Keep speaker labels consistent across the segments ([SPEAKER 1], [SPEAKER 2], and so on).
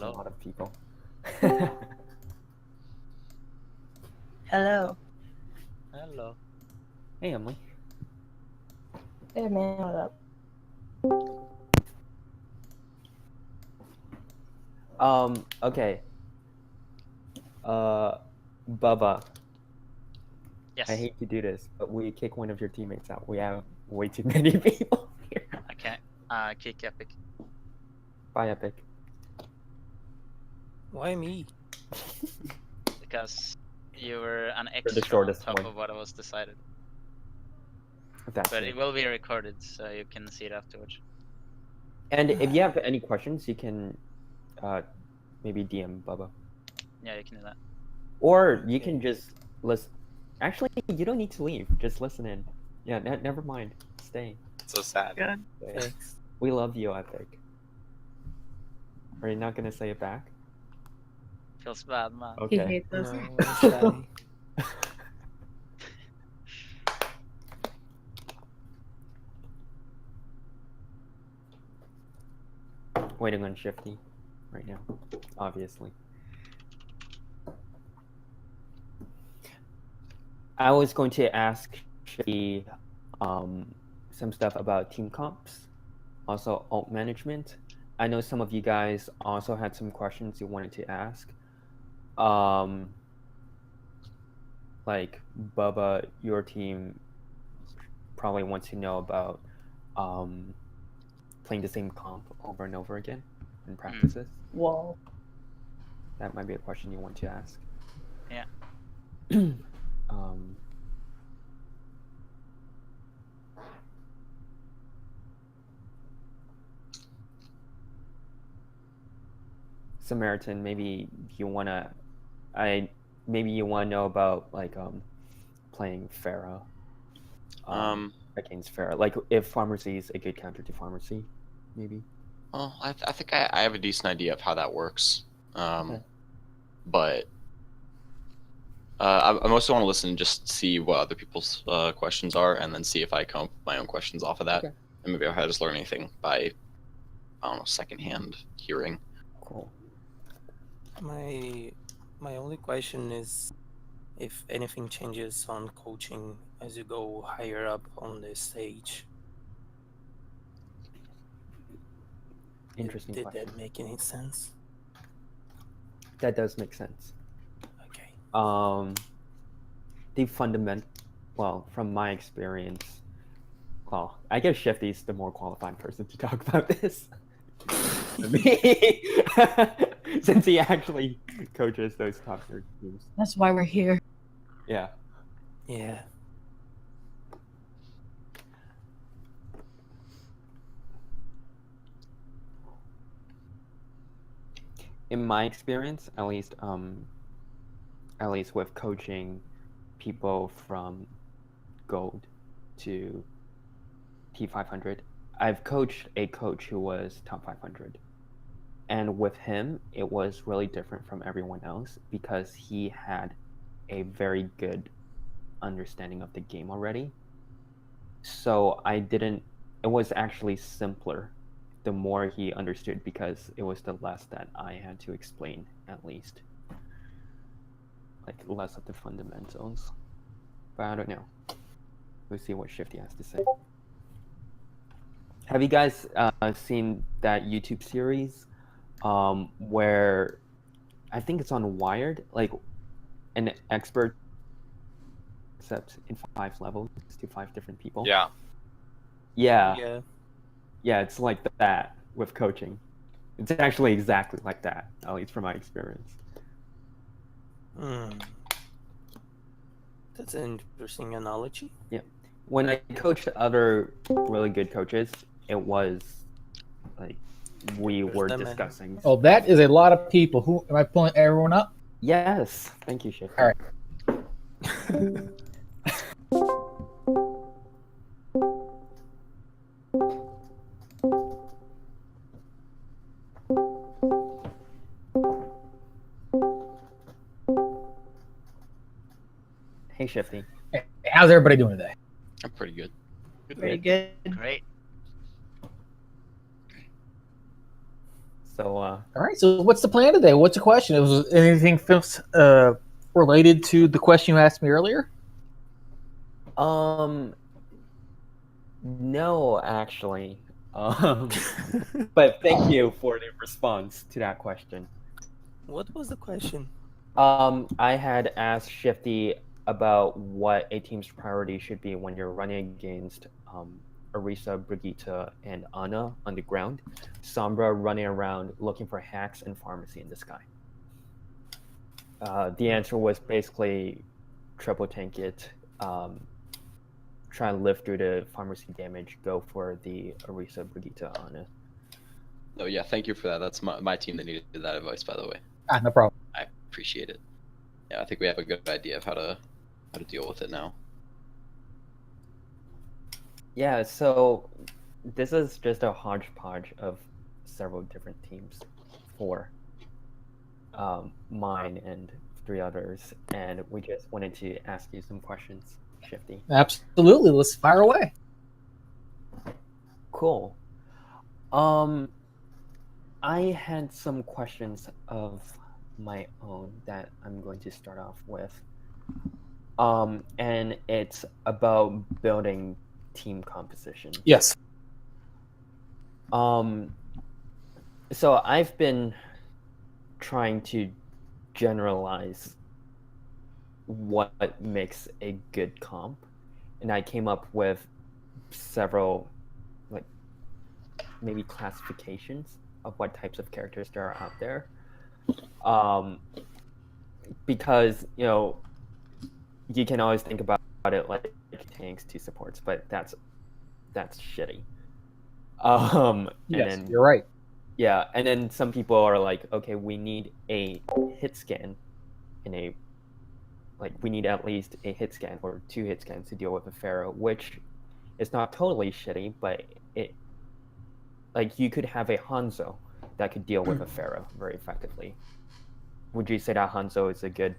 [SPEAKER 1] a
[SPEAKER 2] Hello.
[SPEAKER 1] lot of people.
[SPEAKER 3] Hello.
[SPEAKER 2] Hello.
[SPEAKER 1] Hey, Emily.
[SPEAKER 3] Hey man, what up?
[SPEAKER 1] Okay. Bubba,
[SPEAKER 2] Yes.
[SPEAKER 1] I hate to do this, but will you kick one of your teammates out? We have way too many people here.
[SPEAKER 2] Okay. Kick Epic.
[SPEAKER 1] Bye, Epic.
[SPEAKER 4] Why me?
[SPEAKER 2] Because you were an
[SPEAKER 1] You're the
[SPEAKER 2] extra on
[SPEAKER 1] shortest
[SPEAKER 2] top
[SPEAKER 1] one.
[SPEAKER 2] of what was decided.
[SPEAKER 1] That's
[SPEAKER 2] But
[SPEAKER 1] it.
[SPEAKER 2] it will be recorded, so you can see it afterwards.
[SPEAKER 1] And if you have any questions, you can maybe DM Bubba.
[SPEAKER 2] Yeah, you can do that.
[SPEAKER 1] Or you can just listen. Actually, you don't need to leave. Just listen in. Yeah, never mind. Stay.
[SPEAKER 5] So sad.
[SPEAKER 3] Good.
[SPEAKER 1] Stay.
[SPEAKER 4] Thanks.
[SPEAKER 1] We love you, Epic. Are you not gonna say it back?
[SPEAKER 2] Feels bad, man.
[SPEAKER 3] He
[SPEAKER 1] Okay.
[SPEAKER 3] hates us.
[SPEAKER 4] No, I'm shy.
[SPEAKER 1] Waiting on Shifty right now, obviously. I was going to ask Shifty some stuff about team comps, also alt management. I know some of you guys also had some questions you wanted to ask. Like Bubba, your team probably wants to know about playing the same comp over and over again in practices.
[SPEAKER 3] Whoa.
[SPEAKER 1] That might be a question you want to ask.
[SPEAKER 2] Yeah.
[SPEAKER 1] Samaritan, maybe you wanna know about like playing Pharah against Pharah. Like if Pharmacy is a good counter to Pharmacy, maybe.
[SPEAKER 5] Well, I think I have a decent idea of how that works.
[SPEAKER 1] Okay.
[SPEAKER 5] But I also want to listen and just see what other people's questions are, and then see if I come up with my own questions off of that.
[SPEAKER 1] Okay.
[SPEAKER 5] And maybe I'll just learn anything by, I don't know, secondhand hearing.
[SPEAKER 1] Cool.
[SPEAKER 4] My only question is if anything changes on coaching as you go higher up on the stage.
[SPEAKER 1] Interesting
[SPEAKER 4] Did
[SPEAKER 1] question.
[SPEAKER 4] that make any sense?
[SPEAKER 1] That does make sense.
[SPEAKER 4] Okay.
[SPEAKER 1] The well, from my experience, well, I guess Shifty's the more qualified person to talk about this. Me, since he actually coaches those top tier teams.
[SPEAKER 3] That's why we're here.
[SPEAKER 1] Yeah.
[SPEAKER 4] Yeah.
[SPEAKER 1] In my experience, at least with coaching people from gold to T500, I've coached a coach who was top 500. And with him, it was really different from everyone else because he had a very good understanding of the game already. So it was actually simpler the more he understood because it was the less that I had to explain, at least. Like less of the fundamentals. But I don't know. We'll see what Shifty has to say. Have you guys seen that YouTube series where I think it's on Wired, like an expert except in 5 levels to 5 different people?
[SPEAKER 5] Yeah.
[SPEAKER 1] Yeah, it's like that with coaching. It's actually exactly like that, at least from my experience.
[SPEAKER 4] That's an interesting analogy.
[SPEAKER 1] Yeah. When I coached other really good coaches, it was like we were discussing.
[SPEAKER 6] Oh, that is a lot of people. Who am I pulling everyone up?
[SPEAKER 1] Yes. Thank you, Shifty.
[SPEAKER 6] All right.
[SPEAKER 1] Hey, Shifty.
[SPEAKER 6] Hey, how's everybody doing today?
[SPEAKER 5] I'm pretty good.
[SPEAKER 3] Very good.
[SPEAKER 2] Great.
[SPEAKER 1] So
[SPEAKER 6] All right. So what's the plan today? What's the question? Was anything related to the question you asked me earlier?
[SPEAKER 1] No, actually. But thank you for the response to that question.
[SPEAKER 4] What was the question?
[SPEAKER 1] I had asked Shifty about what a team's priority should be when you're running against Arisa, Brigitte, and Ana on the ground. Sombra running around looking for hacks and pharmacy in the sky. The answer was basically triple tank it, try and live through the pharmacy damage, go for the Arisa, Brigitte, Ana.
[SPEAKER 5] Oh yeah, thank you for that. That's my team that needed that advice, by the way.
[SPEAKER 6] No problem.
[SPEAKER 5] I appreciate it. Yeah, I think we have a good idea of how to deal with it now.
[SPEAKER 1] Yeah, so this is just a hodgepodge of several different teams for mine and 3 others, and we just wanted to ask you some questions, Shifty.
[SPEAKER 6] Absolutely. Let's fire away.
[SPEAKER 1] Cool. I had some questions of my own that I'm going to start off with. And it's about building team composition.
[SPEAKER 6] Yes.
[SPEAKER 1] So I've been trying to generalize what makes a good comp, and I came up with several, like, maybe classifications of what types of characters there are out there. Because, you know, you can always think about it like tanks to supports, but that's shitty.
[SPEAKER 6] Yes,
[SPEAKER 1] and then,
[SPEAKER 6] you're right.
[SPEAKER 1] yeah, and then some people are like, okay, we need a hit scan in a, like, we need at least a hit scan or 2 hit scans to deal with a Pharaoh, which is not totally shitty, but it, like, you could have a Hanzo that could deal with a Pharaoh very effectively. Would you say that Hanzo is a good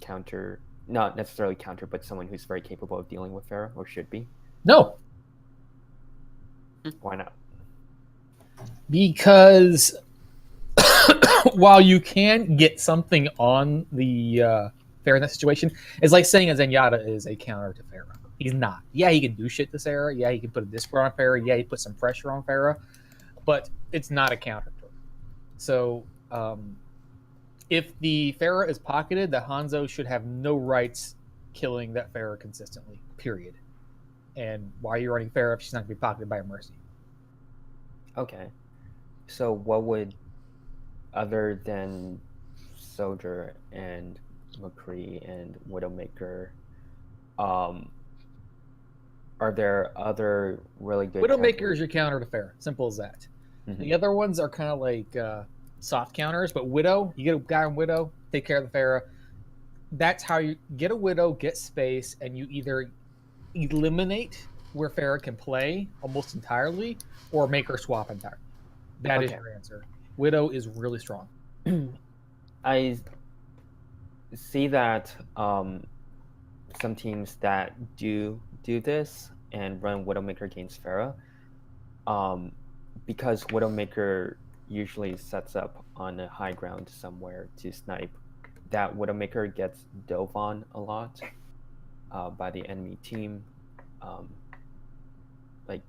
[SPEAKER 1] counter, not necessarily counter, but someone who's very capable of dealing with Pharaoh, or should be?
[SPEAKER 6] No,
[SPEAKER 1] Why not?
[SPEAKER 6] because while you can get something on the Pharah in that situation, it's like saying a Zenyatta is a counter to Pharah. He's not. Yeah, he can do shit to Pharah. Yeah, he can put a discord on Pharah. Yeah, he put some pressure on Pharah, but it's not a counter to it. So if the Pharah is pocketed, the Hanzo should have no rights killing that Pharah consistently, period. And why are you running Pharah if she's not going to be pocketed by a Mercy?
[SPEAKER 1] Okay. So what would, other than Soldier and McCree and Widowmaker, are there other really good
[SPEAKER 6] Widowmaker is your counter to Pharah. Simple as that.
[SPEAKER 1] Mm-hmm.
[SPEAKER 6] The other ones are kind of like soft counters, but Widow, you get a guy on Widow, take care of the Pharah. That's how you get a Widow, get space, and you either eliminate where Pharah can play almost entirely or make her swap entirely. That is your answer. Widow is really strong.
[SPEAKER 1] I see that some teams that do this and run Widowmaker against Pharah, because Widowmaker usually sets up on a high ground somewhere to snipe, that Widowmaker gets dove on a lot by the enemy team. Like,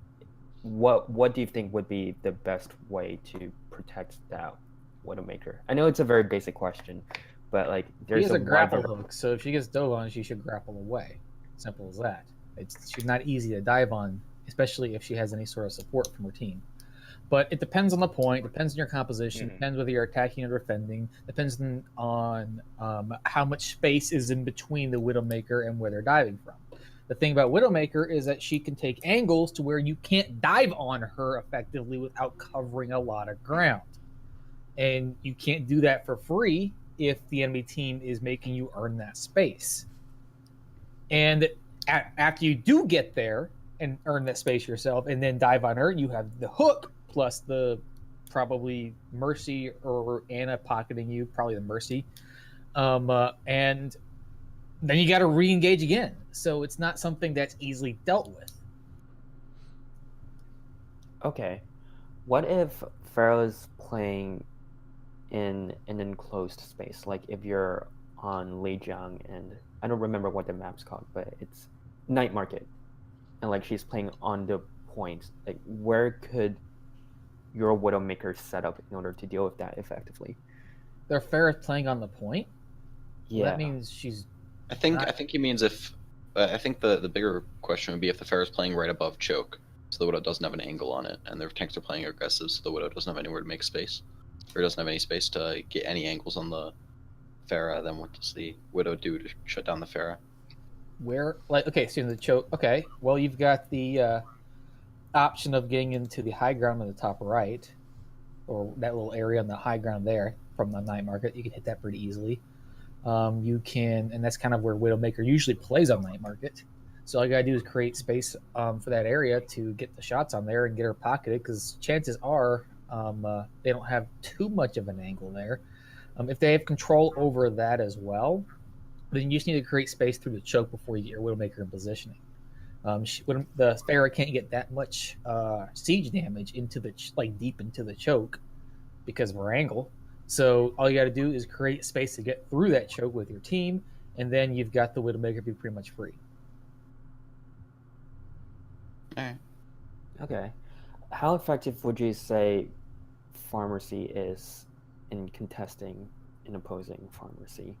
[SPEAKER 1] what do you think would be the best way to protect that Widowmaker? I know it's a very basic question, but like, there's
[SPEAKER 6] She has a grapple
[SPEAKER 1] wider...
[SPEAKER 6] hook, so if she gets dove on, she should grapple away. Simple as that. She's not easy to dive on, especially if she has any sort of support from her team. But it depends on the point, depends on your composition, depends whether you're attacking or defending, depends on how much space is in between the Widowmaker and where they're diving from. The thing about Widowmaker is that she can take angles to where you can't dive on her effectively without covering a lot of ground. And you can't do that for free if the enemy team is making you earn that space. And after you do get there and earn that space yourself and then dive on her, you have the hook plus the probably Mercy or Ana pocketing you, probably the Mercy. And then you got to re-engage again. So it's not something that's easily dealt with.
[SPEAKER 1] Okay. What if Pharaoh's playing in an enclosed space? Like if you're on Lijiang and I don't remember what the map's called, but it's night market, and like she's playing on the point. Like where could your Widowmaker set up in order to deal with that effectively?
[SPEAKER 6] Their Farah playing on the point.
[SPEAKER 1] Yeah,
[SPEAKER 6] Well, that means she's.
[SPEAKER 5] I think
[SPEAKER 6] Not-
[SPEAKER 5] I think he means if I think the bigger question would be if the Pharaoh is playing right above choke, so the Widow doesn't have an angle on it, and their tanks are playing aggressive, so the Widow doesn't have anywhere to make space, or doesn't have any space to get any angles on the Pharaoh. Then what does the Widow do to shut down the Pharaoh?
[SPEAKER 6] Where, like, okay, so in the choke, okay, well, you've got the option of getting into the high ground on the top right, or that little area on the high ground there from the night market. You can hit that pretty easily. You can, and that's kind of where Widowmaker usually plays on night market. So all you gotta do is create space for that area to get the shots on there and get her pocketed, because chances are they don't have too much of an angle there. If they have control over that as well, then you just need to create space through the choke before you get your Widowmaker in positioning. The Pharaoh can't get that much siege damage into the deep into the choke because of her angle. So all you got to do is create space to get through that choke with your team, and then you've got the Widowmaker be pretty much free.
[SPEAKER 5] All right.
[SPEAKER 1] Okay. How effective would you say Pharmacy is in contesting an opposing Pharmacy?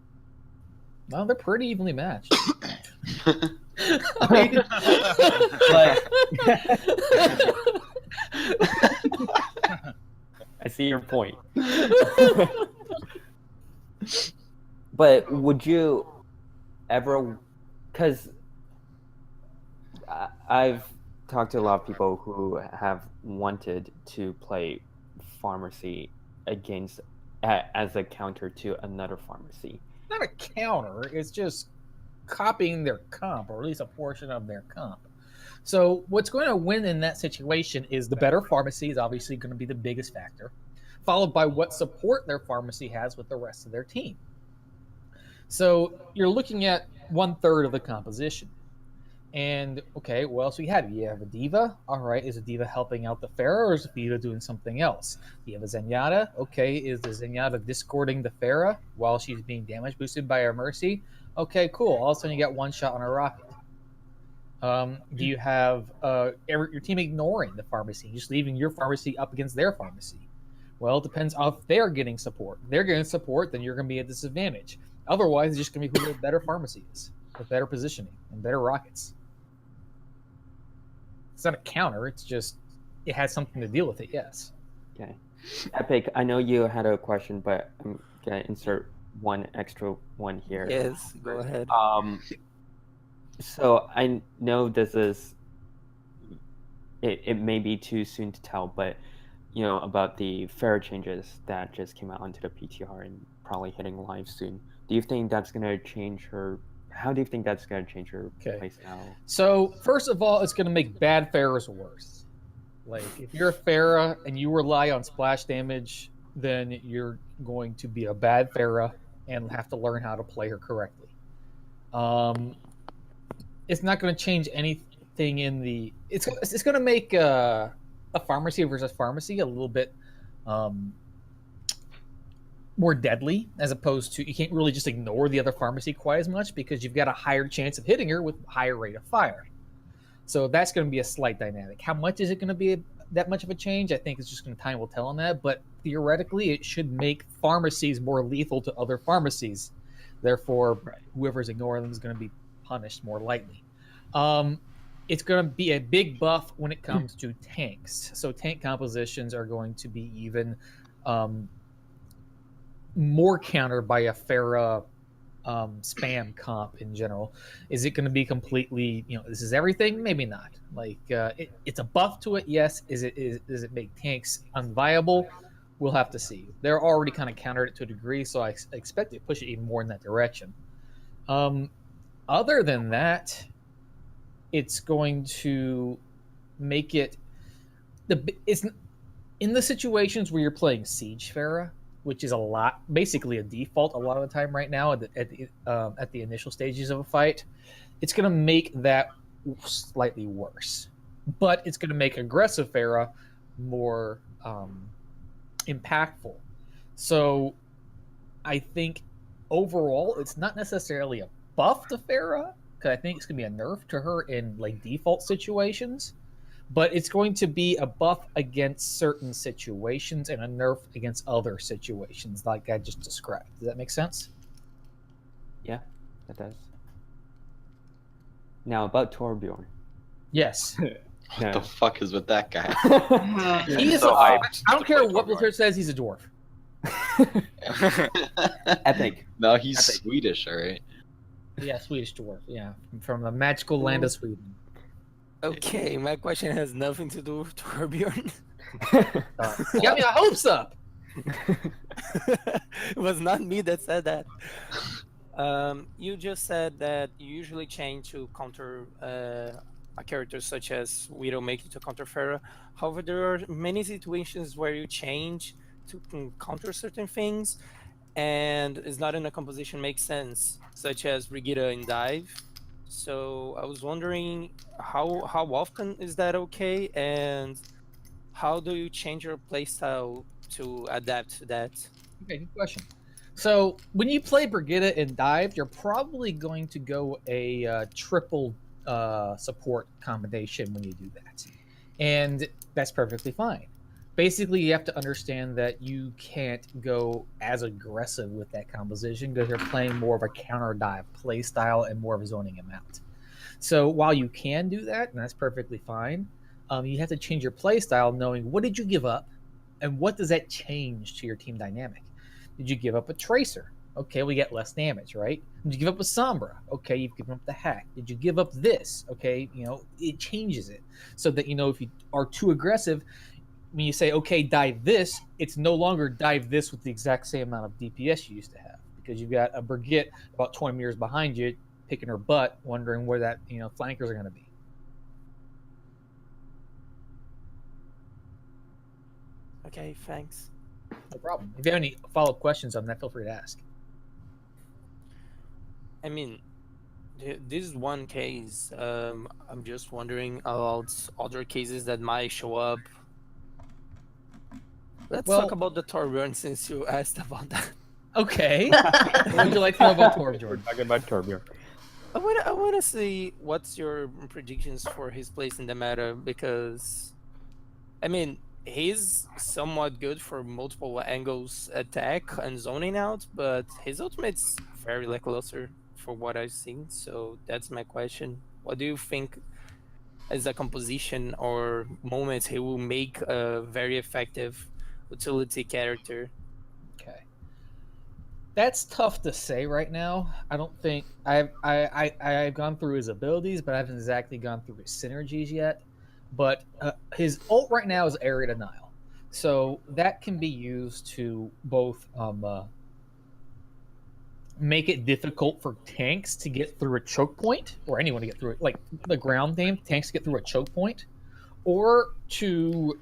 [SPEAKER 6] Well, they're pretty evenly matched.
[SPEAKER 1] I see your point. But would you ever, because I've talked to a lot of people who have wanted to play Pharmacy against as a counter to another Pharmacy.
[SPEAKER 6] Not a counter, it's just copying their comp, or at least a portion of their comp. So what's going to win in that situation is the better Pharmacy is obviously going to be the biggest factor, followed by what support their Pharmacy has with the rest of their team. So you're looking at 1/3 of the composition. And okay, what else we have? You have a Diva. All right, is a Diva helping out the Pharaoh, or is a Diva doing something else? You have a Zenyatta. Okay, is the Zenyatta discording the Pharaoh while she's being damage boosted by her Mercy? Okay, cool. All of a sudden you got one shot on a rocket. Do you have your team ignoring the Pharmacy, just leaving your Pharmacy up against their Pharmacy? Well, it depends on if they're getting support. If they're getting support, then you're going to be at a disadvantage. Otherwise, it's just going to be who the better Pharmacy is, with better positioning and better rockets. It's not a counter. It's just it has something to deal with it. Yes.
[SPEAKER 1] Okay. Epic, I know you had a question, but I'm gonna insert one extra one here.
[SPEAKER 4] Yes, go ahead.
[SPEAKER 1] So I know this is it may be too soon to tell, but you know about the Pharaoh changes that just came out onto the PTR and probably hitting live soon. Do you think that's gonna change her? How do you think that's gonna change her playstyle?
[SPEAKER 6] So first of all, it's gonna make bad Pharaohs worse. Like if you're a Pharaoh and you rely on splash damage, then you're going to be a bad Pharaoh and have to learn how to play her correctly. It's not going to change anything in the. It's going to make a Pharmacy versus Pharmacy a little bit more deadly, as opposed to you can't really just ignore the other Pharmacy quite as much because you've got a higher chance of hitting her with a higher rate of fire. So that's going to be a slight dynamic. How much is it going to be that much of a change? I think it's just going to time will tell on that. But theoretically, it should make Pharmacies more lethal to other Pharmacies. Therefore, whoever's ignoring them is going to be punished more lightly. It's going to be a big buff when it comes to tanks. So tank compositions are going to be even more countered by a Pharaoh spam comp in general. Is it going to be completely, this is everything? Maybe not. Like it's a buff to it, yes. Does it make tanks unviable? We'll have to see. They're already kind of countered it to a degree, so I expect it to push it even more in that direction. Other than that, it's going to make it it's in the situations where you're playing Siege Pharaoh, which is basically a default a lot of the time right now at the initial stages of a fight. It's going to make that slightly worse, but it's going to make aggressive Pharaoh more impactful. So I think overall it's not necessarily a buff to Farah, because I think it's going to be a nerf to her in like default situations, but it's going to be a buff against certain situations and a nerf against other situations like I just described. Does that make sense?
[SPEAKER 1] Yeah, that does. Now about Torbjorn.
[SPEAKER 6] Yes.
[SPEAKER 5] What the fuck is with that guy?
[SPEAKER 6] He is
[SPEAKER 7] So
[SPEAKER 6] I
[SPEAKER 7] hyped
[SPEAKER 6] don't
[SPEAKER 7] to
[SPEAKER 6] care
[SPEAKER 7] play
[SPEAKER 6] what
[SPEAKER 7] Torbjorn.
[SPEAKER 6] Blizzard says, he's a dwarf.
[SPEAKER 1] Epic.
[SPEAKER 5] No, he's
[SPEAKER 1] Epic.
[SPEAKER 5] Swedish, all right.
[SPEAKER 6] Yeah, Swedish dwarf. Yeah, from the magical land of Sweden.
[SPEAKER 4] Okay, my question has nothing to do with Torbjorn.
[SPEAKER 6] You got me my hopes up.
[SPEAKER 4] It was not me that said that. You just said that you usually change to counter a character such as Widowmaker to counter Farah. However, there are many situations where you change to counter certain things, and it's not in a composition makes sense, such as Brigitte in Dive. So I was wondering how often is that okay, and how do you change your playstyle to adapt to that?
[SPEAKER 6] Okay, good question. So when you play Brigitte and Dive, you're probably going to go a triple support combination when you do that, and that's perfectly fine. Basically, you have to understand that you can't go as aggressive with that composition because you're playing more of a counter dive play style and more of a zoning him out. So while you can do that, and that's perfectly fine, you have to change your play style knowing what did you give up and what does that change to your team dynamic. Did you give up a Tracer? Okay, we get less damage, right? Did you give up a Sombra? Okay, you've given up the hack. Did you give up this? Okay, it changes it so that, if you are too aggressive, when you say, okay, dive this, it's no longer dive this with the exact same amount of DPS you used to have because you've got a Brigitte about 20 meters behind you picking her butt, wondering where that, flankers are going to be.
[SPEAKER 4] Okay, thanks.
[SPEAKER 6] No problem. If you have any follow-up questions on that, feel free to ask.
[SPEAKER 4] I mean, this is one case. I'm just wondering about other cases that might show up. Let's talk about the Torbjorn since you asked about that.
[SPEAKER 6] Okay. What would you like to know about Torbjorn?
[SPEAKER 1] Talking about Torbjorn.
[SPEAKER 4] I want to see what's your predictions for his place in the meta, because, I mean, he's somewhat good for multiple angles attack and zoning out, but his ultimate's very lackluster for what I've seen. So that's my question. What do you think as a composition or moments he will make a very effective utility character?
[SPEAKER 6] Okay. That's tough to say right now. I don't think I've gone through his abilities, but I haven't exactly gone through his synergies yet. But his ult right now is Area Denial, so that can be used to both make it difficult for tanks to get through a choke point, or anyone to get through it, like the ground game, tanks get through a choke point, or to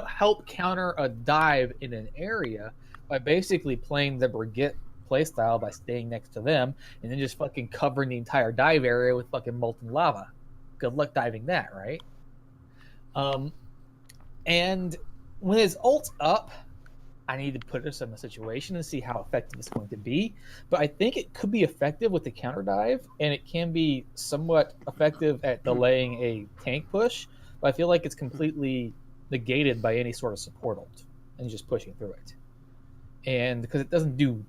[SPEAKER 6] help counter a dive in an area by basically playing the Brigitte playstyle by staying next to them and then just fucking covering the entire dive area with fucking molten lava. Good luck diving that, right? And when his ult's up, I need to put us in a situation and see how effective it's going to be. But I think it could be effective with the counter dive, and it can be somewhat effective at delaying a tank push. But I feel like it's completely negated by any sort of support ult and just pushing through it. And because it doesn't do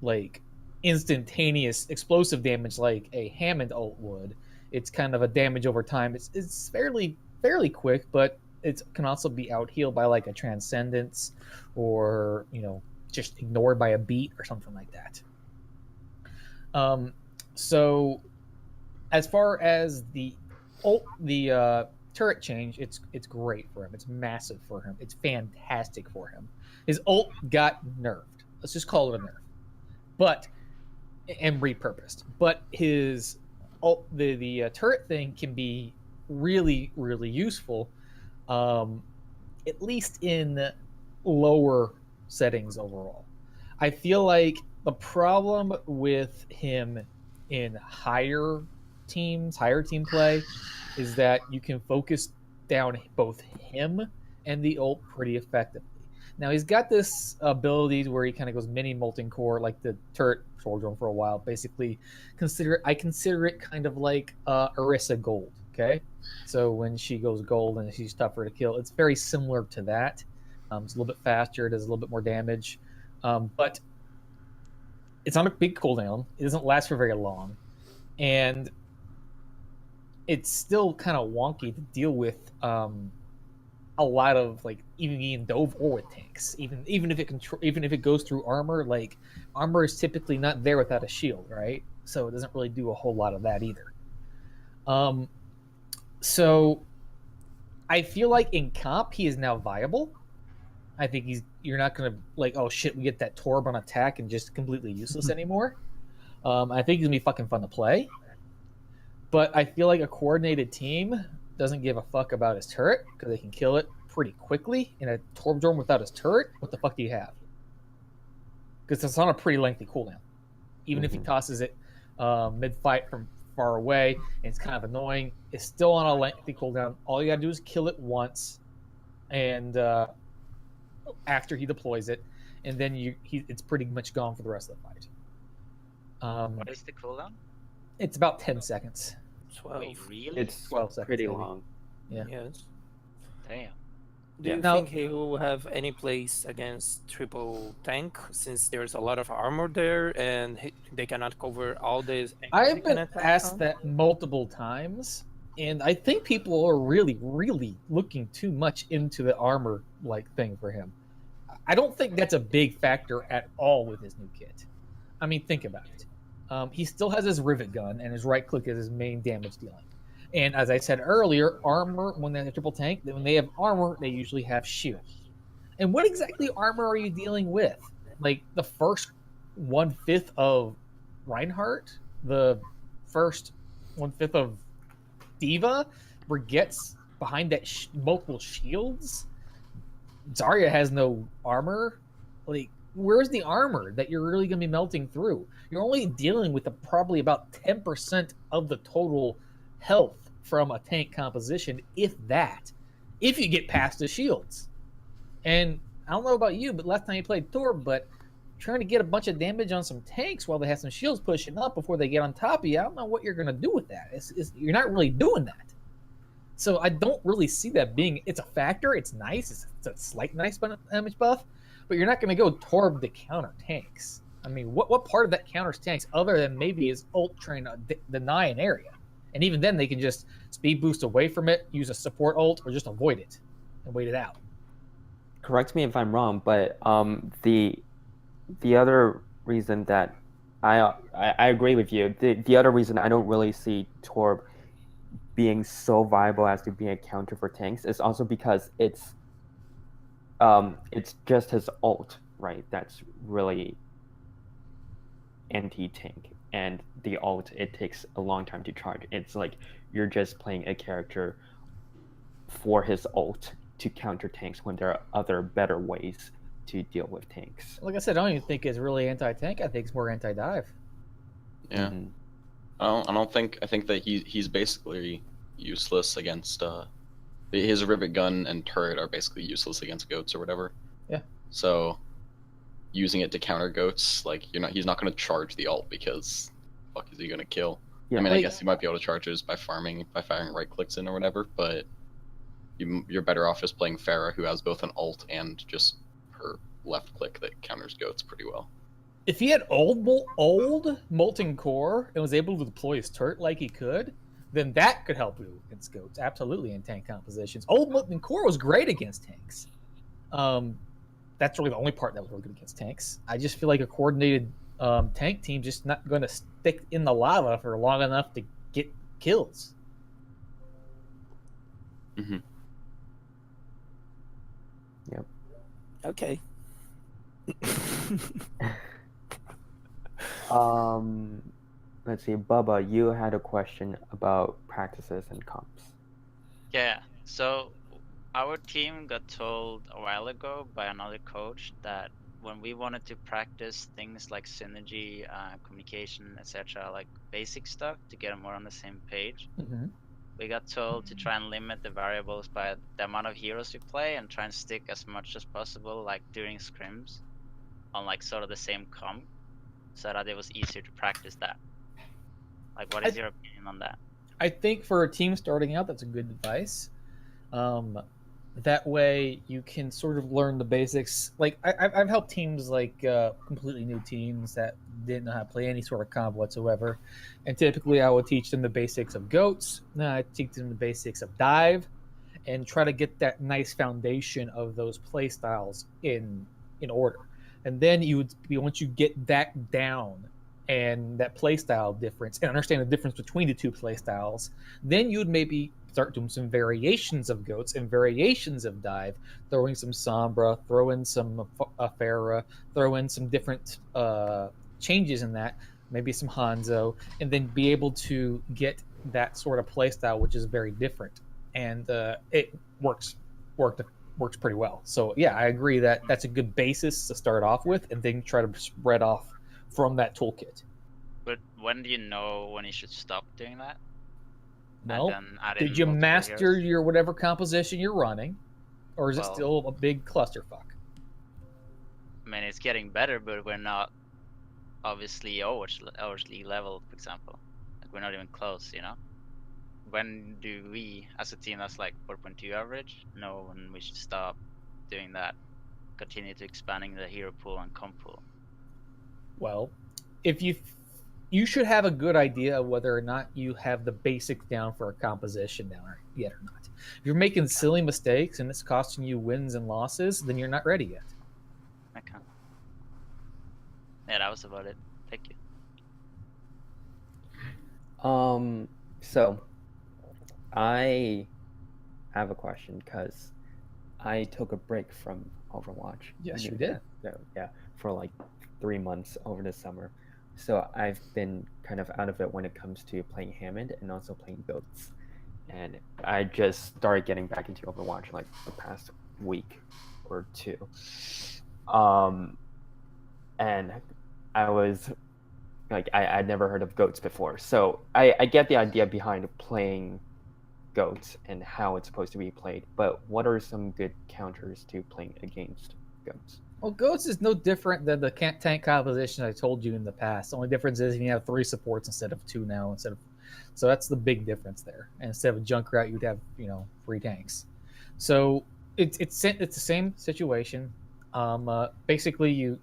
[SPEAKER 6] like instantaneous explosive damage like a Hammond ult would, it's kind of a damage over time. It's fairly quick, but it can also be out healed by like a Transcendence, or just ignored by a beat or something like that. So as far as the turret change, it's great for him. It's massive for him. It's fantastic for him. His ult got nerfed. Let's just call it a nerf, and repurposed. But his ult, the turret thing can be really, really useful, at least in lower settings overall. I feel like the problem with him in higher team play is that you can focus down both him and the ult pretty effectively. Now he's got this ability where he kind of goes mini molten core, like the turret sword drone for a while. Basically, I consider it kind of like Orisa Gold. Okay, so when she goes gold and she's tougher to kill, it's very similar to that. It's a little bit faster, it does a little bit more damage, but it's on a big cooldown. It doesn't last for very long, and it's still kind of wonky to deal with. A lot of like even in Dove or with tanks, even if it goes through armor, like armor is typically not there without a shield, right? So it doesn't really do a whole lot of that either. So I feel like in comp he is now viable. I think you're not gonna like, oh shit, we get that Torb on attack and just completely useless anymore. I think he's gonna be fucking fun to play. But I feel like a coordinated team doesn't give a fuck about his turret because they can kill it pretty quickly. In a Torb Drone without his turret, what the fuck do you have? Because it's on a pretty lengthy cooldown. Even if he tosses it mid-fight from far away, and it's kind of annoying, it's still on a lengthy cooldown. All you gotta do is kill it once, and after he deploys it, and then it's pretty much gone for the rest of the fight.
[SPEAKER 2] What is the cooldown?
[SPEAKER 6] It's about 10 seconds.
[SPEAKER 4] 12.
[SPEAKER 2] Wait, really?
[SPEAKER 1] It's
[SPEAKER 6] 12 seconds,
[SPEAKER 1] pretty
[SPEAKER 6] maybe.
[SPEAKER 1] long.
[SPEAKER 6] Yeah.
[SPEAKER 4] Yes.
[SPEAKER 2] Damn.
[SPEAKER 4] Do you
[SPEAKER 6] Now-
[SPEAKER 4] think he will have any place against triple tank, since there's a lot of armor there and they cannot cover all this?
[SPEAKER 6] I've been asked that multiple times, and I think people are really, really looking too much into the armor like thing for him. I don't think that's a big factor at all with his new kit. I mean, think about it. He still has his rivet gun, and his right click is his main damage dealing. And as I said earlier, armor, when they have triple tank, when they have armor, they usually have shield. And what exactly armor are you dealing with? Like the first 1/5 of Reinhardt, the first 1/5 of Diva, Brigitte's behind that multiple shields. Zarya has no armor. Like, where's the armor that you're really going to be melting through? You're only dealing with probably about 10% of the total health from a tank composition, if that, if you get past the shields. And I don't know about you, but last time you played Thor, but trying to get a bunch of damage on some tanks while they have some shields pushing up before they get on top of you, I don't know what you're going to do with that. You're not really doing that. So I don't really see that being, it's a factor, it's nice, it's a slight nice damage buff, but you're not going to go Torb to counter tanks. I mean, what part of that counters tanks other than maybe his ult trying to deny an area? And even then, they can just speed boost away from it, use a support ult, or just avoid it and wait it out.
[SPEAKER 1] Correct me if I'm wrong, but the other reason that I agree with you. The other reason I don't really see Torb being so viable as to be a counter for tanks is also because it's just his ult, right? That's really anti-tank, and the ult, it takes a long time to charge. It's like you're just playing a character for his ult to counter tanks when there are other better ways to deal with tanks.
[SPEAKER 6] Like I said, I don't even think it's really anti-tank. I think it's more anti-dive.
[SPEAKER 5] Yeah.
[SPEAKER 1] Mhm.
[SPEAKER 5] I think that he's basically useless against his rivet gun and turret are basically useless against goats or whatever.
[SPEAKER 6] Yeah.
[SPEAKER 5] So using it to counter goats, like he's not going to charge the ult because fuck is he going to kill?
[SPEAKER 1] Yeah,
[SPEAKER 5] I mean, I
[SPEAKER 6] like-
[SPEAKER 5] guess he might be able to charge it by firing right clicks in or whatever, but you're better off just playing Pharah, who has both an ult and just her left click that counters goats pretty well.
[SPEAKER 6] If he had old molten core and was able to deploy his turret like he could, then that could help you against goats. Absolutely, in tank compositions. Old molten core was great against tanks. That's really the only part that was really good against tanks. I just feel like a coordinated tank team just not going to stick in the lava for long enough to get kills.
[SPEAKER 5] Mm-hmm.
[SPEAKER 1] Yep.
[SPEAKER 4] Okay.
[SPEAKER 1] Let's see, Bubba, you had a question about practices and comps.
[SPEAKER 2] Yeah, so our team got told a while ago by another coach that when we wanted to practice things like synergy, communication, etc., like basic stuff to get more on the same page,
[SPEAKER 6] Mm-hmm.
[SPEAKER 2] we got told to try and limit the variables by the amount of heroes we play and try and stick as much as possible, like during scrims, on like sort of the same comp, so that it was easier to practice that. Like, what is your opinion on that?
[SPEAKER 6] I think for a team starting out, that's a good advice. That way you can sort of learn the basics. Like I've helped teams like completely new teams that didn't know how to play any sort of comp whatsoever, and typically I would teach them the basics of goats. I teach them the basics of dive, and try to get that nice foundation of those play styles in order. And then you would be, once you get that down and that play style difference and understand the difference between the two play styles, then you'd maybe start doing some variations of goats and variations of dive, throwing some Sombra, throw in some Pharah, throw in some different changes in that, maybe some Hanzo, and then be able to get that sort of play style, which is very different. And it works pretty well. So yeah, I agree that that's a good basis to start off with, and then try to spread off from that toolkit.
[SPEAKER 2] But when do you know when you should stop doing that?
[SPEAKER 6] Well,
[SPEAKER 2] And then add in
[SPEAKER 6] did you
[SPEAKER 2] multiple
[SPEAKER 6] master
[SPEAKER 2] heroes?
[SPEAKER 6] your whatever composition you're running, or is it
[SPEAKER 2] Well-
[SPEAKER 6] still a big clusterfuck?
[SPEAKER 2] I mean, it's getting better, but we're not obviously Overwatch League level, for example. Like, we're not even close, you know? When do we, as a team that's like 4.2 average, know when we should stop doing that? Continue to expanding the hero pool and comp pool.
[SPEAKER 6] Well, if you should have a good idea of whether or not you have the basics down for a composition down yet or not. If you're making silly mistakes and it's costing you wins and losses, then you're not ready yet.
[SPEAKER 2] Okay. Yeah, that was about it. Thank you.
[SPEAKER 1] So I have a question because I took a break from Overwatch.
[SPEAKER 6] Yes, you did.
[SPEAKER 1] Yeah, for like 3 months over the summer. So I've been kind of out of it when it comes to playing Hammond and also playing goats. And I just started getting back into Overwatch like the past week or two. And I was like, I'd never heard of goats before. So I get the idea behind playing goats and how it's supposed to be played. But what are some good counters to playing against goats?
[SPEAKER 6] Well, goats is no different than the tank composition I told you in the past. The only difference is you have 3 supports instead of 2 now. So that's the big difference there. And instead of a Junkrat, you'd have 3 tanks. So it's the same situation. Basically,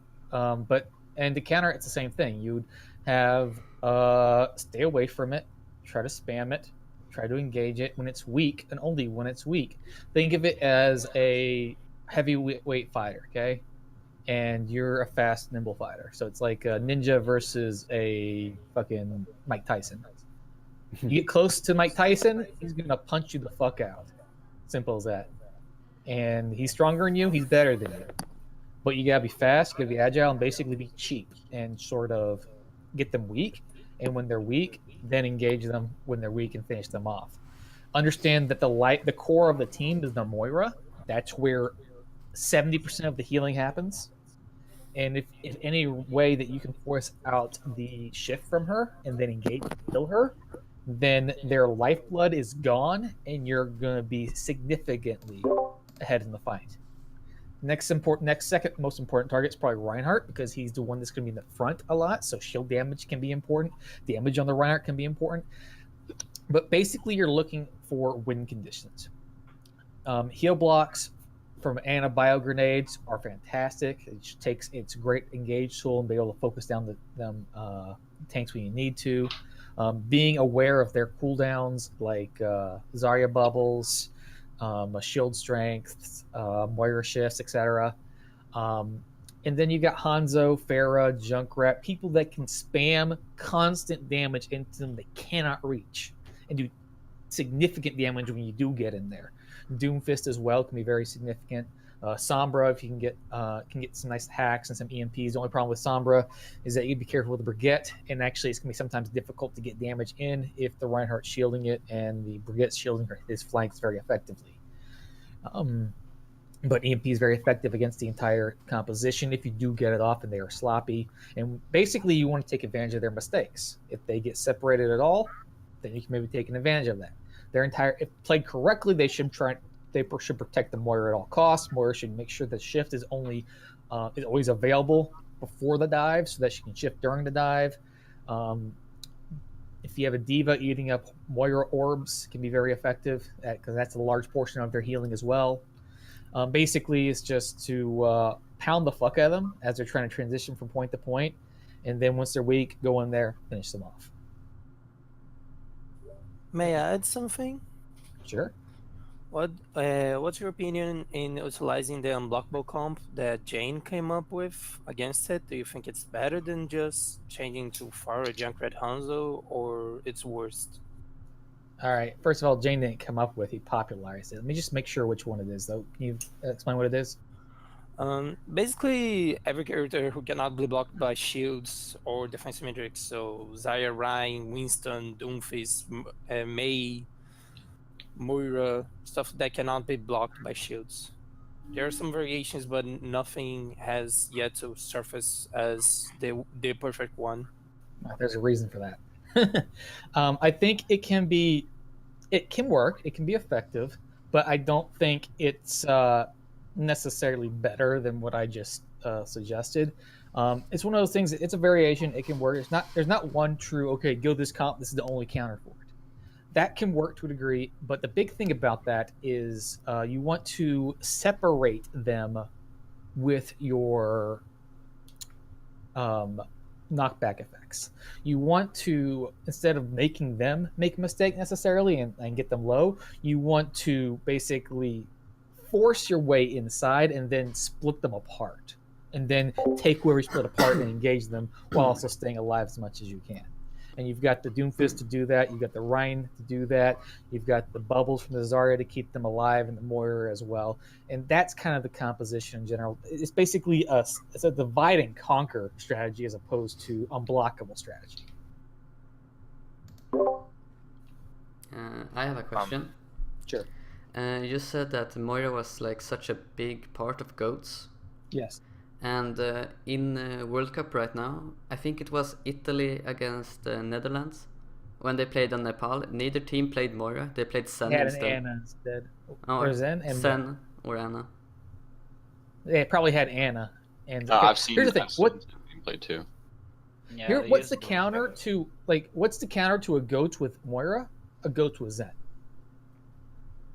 [SPEAKER 6] and to counter it's the same thing. You'd have stay away from it, try to spam it, try to engage it when it's weak, and only when it's weak. Think of it as a heavyweight fighter, okay? And you're a fast, nimble fighter. So it's like a ninja versus a fucking Mike Tyson. You get close to Mike Tyson, he's gonna punch you the fuck out. Simple as that. And he's stronger than you, he's better than you. But you gotta be fast, you gotta be agile, and basically be cheap and sort of get them weak. And when they're weak, then engage them when they're weak and finish them off. Understand that the core of the team is the Moira. That's where 70% of the healing happens. And if any way that you can force out the shift from her and then engage and kill her, then their lifeblood is gone and you're going to be significantly ahead in the fight. Next second most important target is probably Reinhardt, because he's the one that's going to be in the front a lot. So shield damage can be important. Damage on the Reinhardt can be important. But basically, you're looking for win conditions. Heal blocks from Ana bio grenades are fantastic. It's a great engage tool and be able to focus down them tanks when you need to. Being aware of their cooldowns, like Zarya bubbles, shield strength, Moira shifts, etc. And then you got Hanzo, Pharah, Junkrat, people that can spam constant damage into them they cannot reach and do significant damage when you do get in there. Doomfist as well can be very significant. Sombra, if you can get some nice hacks and some EMPs. The only problem with Sombra is that you be careful with the Brigitte, and actually it's going to be sometimes difficult to get damage in if the Reinhardt's shielding it and the Brigitte's shielding his flanks very effectively. But EMP is very effective against the entire composition if you do get it off and they are sloppy. And basically you want to take advantage of their mistakes. If they get separated at all, then you can maybe take an advantage of that. If played correctly, they should protect the Moira at all costs. Moira should make sure that shift is always available before the dive, so that she can shift during the dive. If you have a diva, eating up Moira orbs can be very effective because that's a large portion of their healing as well. Basically, it's just to pound the fuck out of them as they're trying to transition from point to point, and then once they're weak, go in there, finish them off.
[SPEAKER 4] May I add something?
[SPEAKER 6] Sure.
[SPEAKER 4] What's your opinion in utilizing the unblockable comp that Jane came up with against it? Do you think it's better than just changing to Pharah, Junkrat, Hanzo, or it's worse?
[SPEAKER 6] All right. First of all, Jane didn't come up with; he popularized it. Let me just make sure which one it is, though. Can you explain what it is?
[SPEAKER 4] Basically, every character who cannot be blocked by shields or defensive matrix, so Zarya, Rein, Winston, Doomfist, Mei, Moira, stuff that cannot be blocked by shields. There are some variations, but nothing has yet to surface as the perfect one.
[SPEAKER 6] There's a reason for that. I think it can work, it can be effective, but I don't think it's necessarily better than what I just suggested. It's one of those things. It's a variation. It can work. There's not one true. Okay, go this comp. This is the only counter for it. That can work to a degree, but the big thing about that is you want to separate them with your knockback effects. You want to, instead of making them make a mistake necessarily and get them low, you want to basically force your way inside and then split them apart. And then take where we split apart and engage them while also staying alive as much as you can. And you've got the Doomfist to do that. You've got the Rein to do that. You've got the bubbles from the Zarya to keep them alive, and the Moira as well. And that's kind of the composition in general. It's basically it's a divide and conquer strategy as opposed to unblockable strategy.
[SPEAKER 7] I have a question.
[SPEAKER 6] Sure.
[SPEAKER 7] You just said that Moira was like such a big part of GOATs.
[SPEAKER 6] Yes.
[SPEAKER 7] And in World Cup right now, I think it was Italy against the Netherlands. When they played on Nepal, neither team played Moira. They played Sen instead.
[SPEAKER 6] Anna instead.
[SPEAKER 7] Or
[SPEAKER 6] Zen and
[SPEAKER 7] Sen or Anna.
[SPEAKER 6] They probably had Anna. And
[SPEAKER 5] I've seen
[SPEAKER 6] here's the thing. What
[SPEAKER 5] played too.
[SPEAKER 2] Yeah,
[SPEAKER 6] what's the counter to a GOAT with Moira? A GOAT with Zen.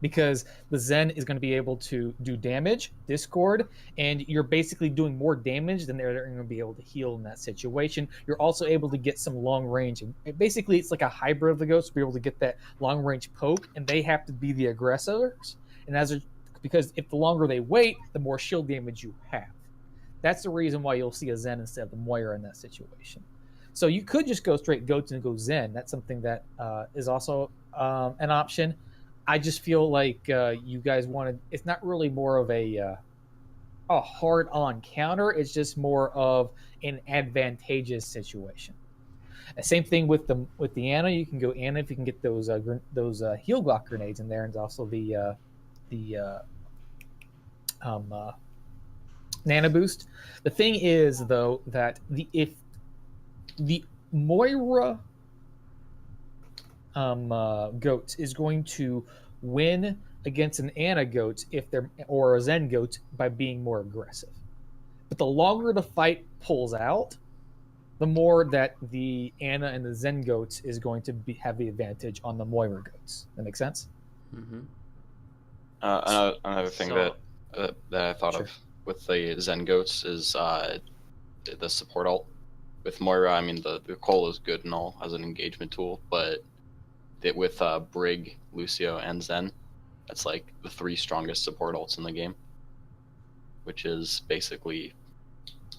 [SPEAKER 6] Because the Zen is going to be able to do damage, discord, and you're basically doing more damage than they're going to be able to heal in that situation. You're also able to get some long range. Basically, it's like a hybrid of the Ghosts to be able to get that long range poke, and they have to be the aggressors. And because if the longer they wait, the more shield damage you have. That's the reason why you'll see a Zen instead of the Moira in that situation. So you could just go straight Goats and go Zen. That's something that is also an option. I just feel like you guys wanted. It's not really more of a hard-on counter. It's just more of an advantageous situation. Same thing with the Anna. You can go Anna if you can get those heal block grenades in there, and also the Nano boost. The thing is though that if the Moira Goat is going to win against an Anna Goat or a Zen Goat by being more aggressive. But the longer the fight pulls out, the more that the Anna and the Zen Goats is going to have the advantage on the Moira Goats. That make sense?
[SPEAKER 7] Mm-hmm.
[SPEAKER 5] Another thing that I thought of with the Zen Goats is the support ult. With Moira, I mean, the Cole is good and all as an engagement tool, but with Brig, Lucio, and Zen, that's like the 3 strongest support ults in the game, which is basically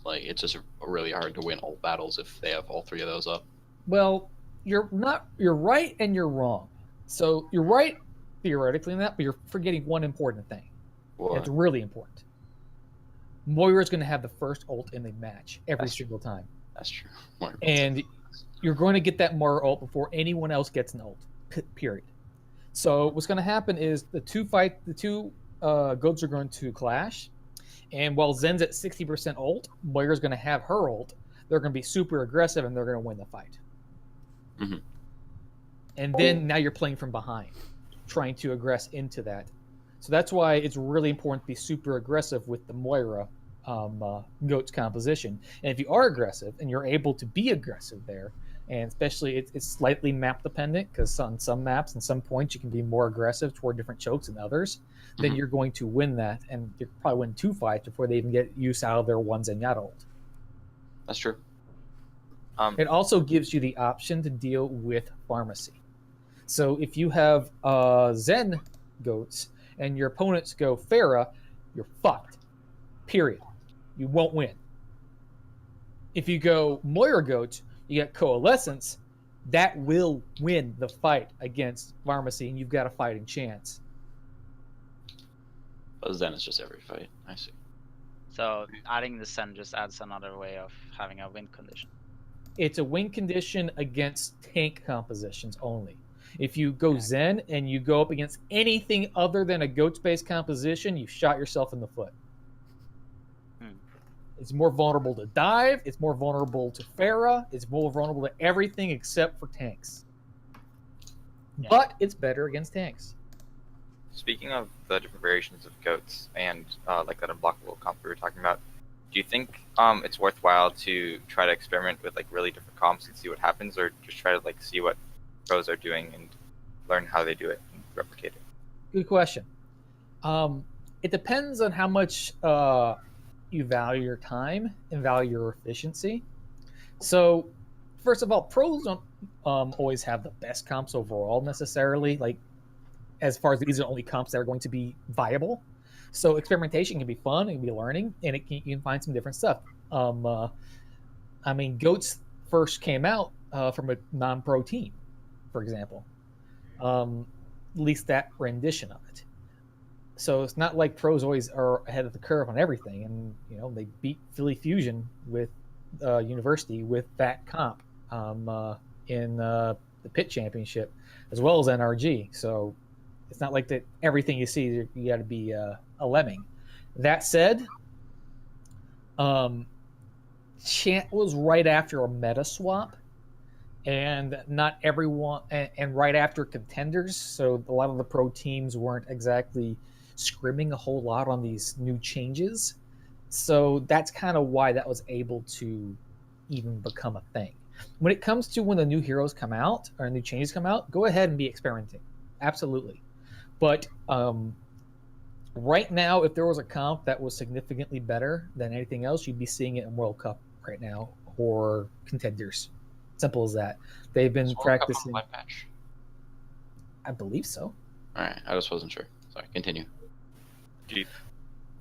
[SPEAKER 5] like it's just really hard to win ult battles if they have all 3 of those up.
[SPEAKER 6] Well, you're right and you're wrong. So you're right theoretically in that, but you're forgetting one important thing.
[SPEAKER 5] What?
[SPEAKER 6] It's really important. Moira's going to have the first ult in the match every single time.
[SPEAKER 5] That's true.
[SPEAKER 6] And you're going to get that Moira ult before anyone else gets an ult. Period. So what's going to happen is the two Goats are going to clash, and while Zen's at 60% ult, Moira's going to have her ult. They're going to be super aggressive, and they're going to win the fight.
[SPEAKER 5] Mm-hmm.
[SPEAKER 6] And then now you're playing from behind. trying to aggress into that. So that's why it's really important to be super aggressive with the Moira goats composition. And if you are aggressive and you're able to be aggressive there, and especially it's slightly map dependent, because on some maps and some points you can be more aggressive toward different chokes than others, then you're going to win that, and you probably win 2 fights before they even get use out of their one Zenyatta ult.
[SPEAKER 5] That's true.
[SPEAKER 6] It also gives you the option to deal with pharmacy. So if you have Zen goats and your opponents go Pharah, you're fucked. Period. You won't win. If you go Moira goats, you get Coalescence, that will win the fight against pharmacy, and you've got a fighting chance.
[SPEAKER 5] But Zen is just every fight. I see.
[SPEAKER 2] So adding the Zen just adds another way of having a win condition.
[SPEAKER 6] It's a win condition against tank compositions only. If you go Zen and you go up against anything other than a goats-based composition, you've shot yourself in the foot. It's more vulnerable to dive. It's more vulnerable to Pharah. It's more vulnerable to everything except for tanks. Yeah. But it's better against tanks.
[SPEAKER 8] Speaking of the different variations of goats and like that unblockable comp we were talking about, do you think it's worthwhile to try to experiment with like really different comps and see what happens, or just try to like see what pros are doing and learn how they do it and replicate it?
[SPEAKER 6] Good question. It depends on how much you value your time and value your efficiency. So, first of all, pros don't always have the best comps overall necessarily. Like, as far as these are the only comps that are going to be viable. So experimentation can be fun, it can be learning, and you can find some different stuff. I mean, goats first came out from a non-pro team, for example. At least that rendition of it. So it's not like pros always are ahead of the curve on everything, and they beat Philly Fusion with University with that comp in the Pit Championship, as well as NRG. So it's not like that everything you see you got to be a lemming. That said, Chant was right after a meta swap, and not everyone, and right after contenders. So a lot of the pro teams weren't exactly scrimming a whole lot on these new changes. So that's kind of why that was able to even become a thing. When it comes to when the new heroes come out or new changes come out, go ahead and be experimenting. Absolutely. But right now, if there was a comp that was significantly better than anything else, you'd be seeing it in World Cup right now or contenders. Simple as that. They've been practicing.
[SPEAKER 5] World Cup on match?
[SPEAKER 6] I believe so.
[SPEAKER 5] All right, I just wasn't sure. Sorry, continue.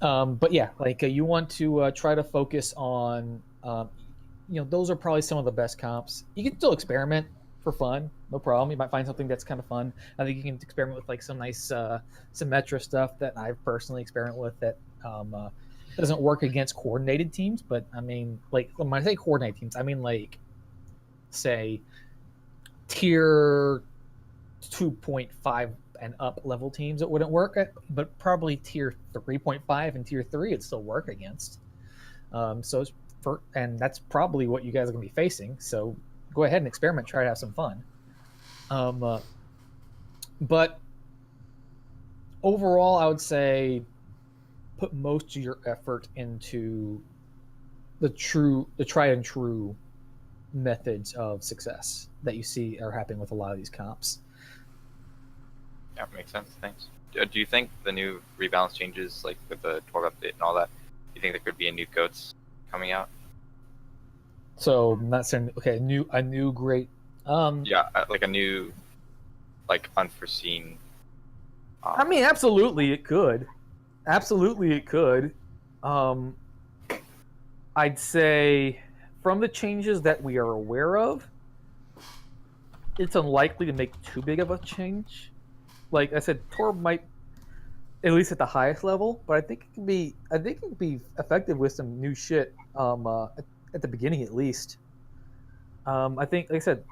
[SPEAKER 6] But yeah, like you want to try to focus on, those are probably some of the best comps. You can still experiment for fun, no problem. You might find something that's kind of fun. I think you can experiment with like some nice Symmetra stuff that I've personally experimented with that doesn't work against coordinated teams. But I mean, like when I say coordinated teams, I mean like, say, tier 2.5 and up level teams it wouldn't work at, but probably tier 3.5 and tier 3 it'd still work against. So it's and that's probably what you guys are going to be facing. So go ahead and experiment, try to have some fun. But overall, I would say put most of your effort into the tried and true methods of success that you see are happening with a lot of these comps.
[SPEAKER 8] Yeah, makes sense. Thanks. Do you think the new rebalance changes, like with the 12 update and all that, do you think there could be a new goats coming out?
[SPEAKER 6] So I'm not saying a new great.
[SPEAKER 8] Yeah, like a new, like unforeseen.
[SPEAKER 6] I mean, absolutely, it could. Absolutely, it could. I'd say from the changes that we are aware of, it's unlikely to make too big of a change. Like I said, Torb might, at least at the highest level, but I think it could be effective with some new shit at the beginning at least. I think, like I said,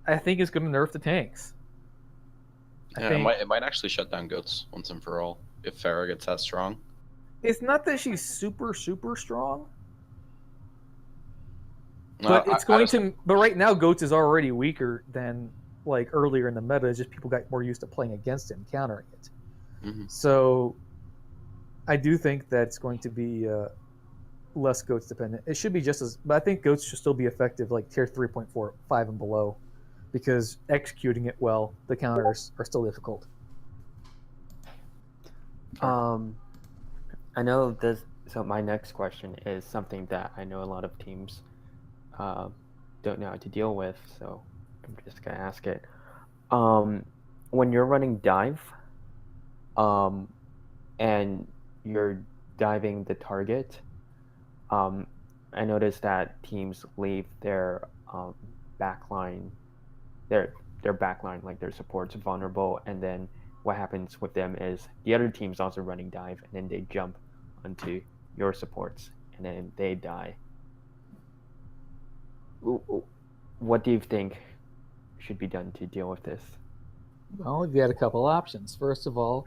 [SPEAKER 6] I think it's going to nerf the tanks.
[SPEAKER 5] It might actually shut down goats once and for all if Pharah gets that strong.
[SPEAKER 6] It's not that she's super, super strong.
[SPEAKER 5] No,
[SPEAKER 6] But it's going to. But right now, goats is already weaker than like earlier in the meta. It's just people got more used to playing against it and countering it.
[SPEAKER 5] Mm-hmm.
[SPEAKER 6] So I do think that it's going to be less goats dependent. It should be just as, but I think goats should still be effective like tier 3.45 and below, because executing it well, the counters are still difficult.
[SPEAKER 1] I know this. So my next question is something that I know a lot of teams don't know how to deal with. So I'm just gonna ask it. When you're running dive, and you're diving the target, I noticed that teams leave their backline, their backline, like their supports, vulnerable, and then what happens with them is the other team's also running dive, and then they jump onto your supports, and then they die. What do you think should be done to deal with this?
[SPEAKER 6] Well, you've got a couple options. First of all,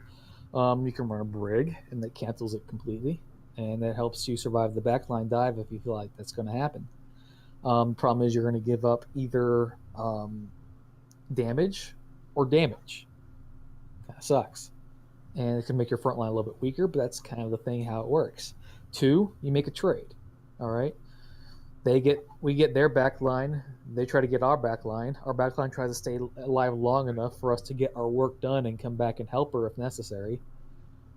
[SPEAKER 6] you can run a brig, and that cancels it completely, and that helps you survive the backline dive if you feel like that's going to happen. Problem is you're going to give up either damage or damage. Kind of sucks. And it can make your front line a little bit weaker, but that's kind of the thing how it works. 2, you make a trade. All right. We get their back line. They try to get our back line. Our back line tries to stay alive long enough for us to get our work done and come back and help her if necessary.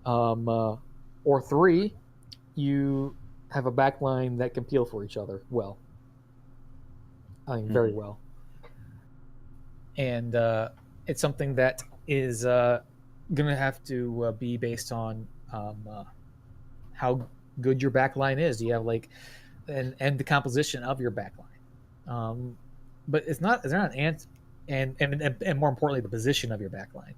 [SPEAKER 6] Or 3, you have a back line that can peel for each other well. I mean, very well. And it's something that is going to have to be based on how good your back line is. You have like and the composition of your backline, but it's not an and more importantly the position of your backline.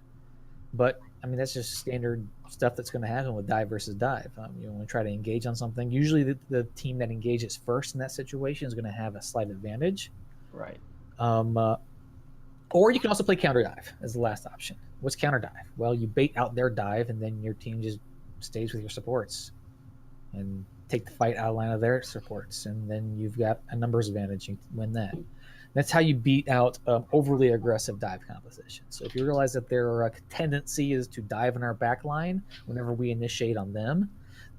[SPEAKER 6] But I mean that's just standard stuff that's going to happen with dive versus dive. You want to try to engage on something. Usually the team that engages first in that situation is going to have a slight advantage.
[SPEAKER 1] Right.
[SPEAKER 6] Or you can also play counter dive as the last option. What's counter dive? Well, you bait out their dive, and then your team just stays with your supports and take the fight out of line of their supports, and then you've got a numbers advantage. You win that. That's how you beat out overly aggressive dive composition. So if you realize that their tendency is to dive in our back line whenever we initiate on them,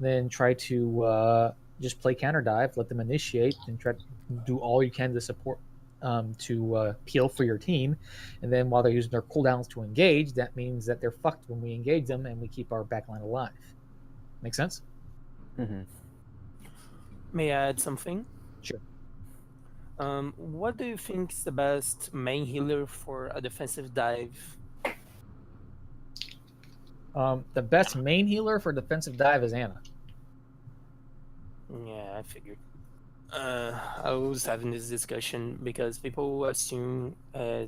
[SPEAKER 6] then try to just play counter dive, let them initiate, and try to do all you can to support to peel for your team. And then while they're using their cooldowns to engage, that means that they're fucked when we engage them, and we keep our backline alive. Make sense?
[SPEAKER 1] Mm-hmm.
[SPEAKER 4] May I add something?
[SPEAKER 6] Sure.
[SPEAKER 4] What do you think is the best main healer for a defensive dive?
[SPEAKER 6] The best main healer for defensive dive is Anna.
[SPEAKER 4] Yeah, I figured. I was having this discussion because people assume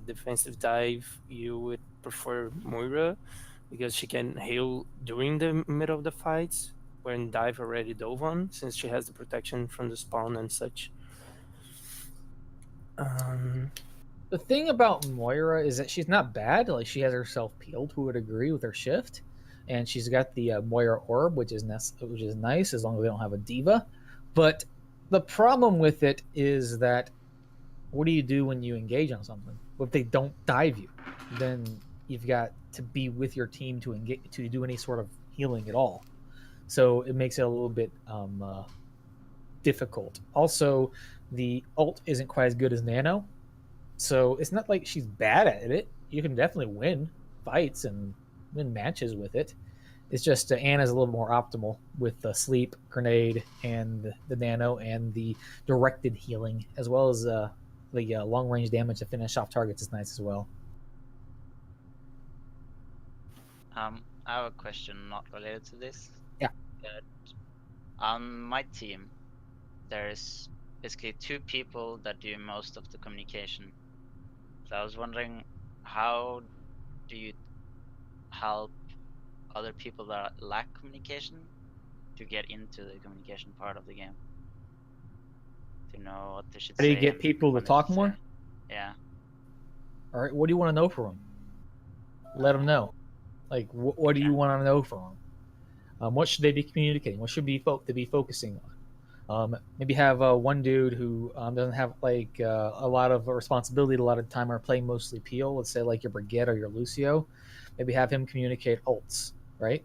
[SPEAKER 4] defensive dive you would prefer Moira because she can heal during the middle of the fights when dive already dove on, since she has the protection from the spawn and such.
[SPEAKER 6] The thing about Moira is that she's not bad. Like she has herself peeled, who would agree, with her shift, and she's got the Moira orb, which is nice as long as we don't have a diva. But the problem with it is that what do you do when you engage on something? Well, if they don't dive you, then you've got to be with your team to engage, to do any sort of healing at all. So it makes it a little bit difficult. Also, the ult isn't quite as good as Nano, so it's not like she's bad at it. You can definitely win fights and win matches with it. It's just Anna's a little more optimal with the sleep, grenade, and the nano, and the directed healing, as well as the long-range damage to finish off targets is nice as well.
[SPEAKER 2] I have a question not related to this.
[SPEAKER 6] Yeah.
[SPEAKER 2] On my team, there's basically 2 people that do most of the communication. So I was wondering, how do you help other people that lack communication to get into the communication part of the game? To know what they should say.
[SPEAKER 6] How do you get people to talk more?
[SPEAKER 2] Yeah.
[SPEAKER 6] All right, what do you want to know from them? Let them know. Like, what do you want to know from them? What should they be communicating? What should they be focusing Maybe have one dude who doesn't have like a lot of responsibility a lot of the time, or playing mostly Peel. Let's say like your Brigitte or your Lucio. Maybe have him communicate ults, right?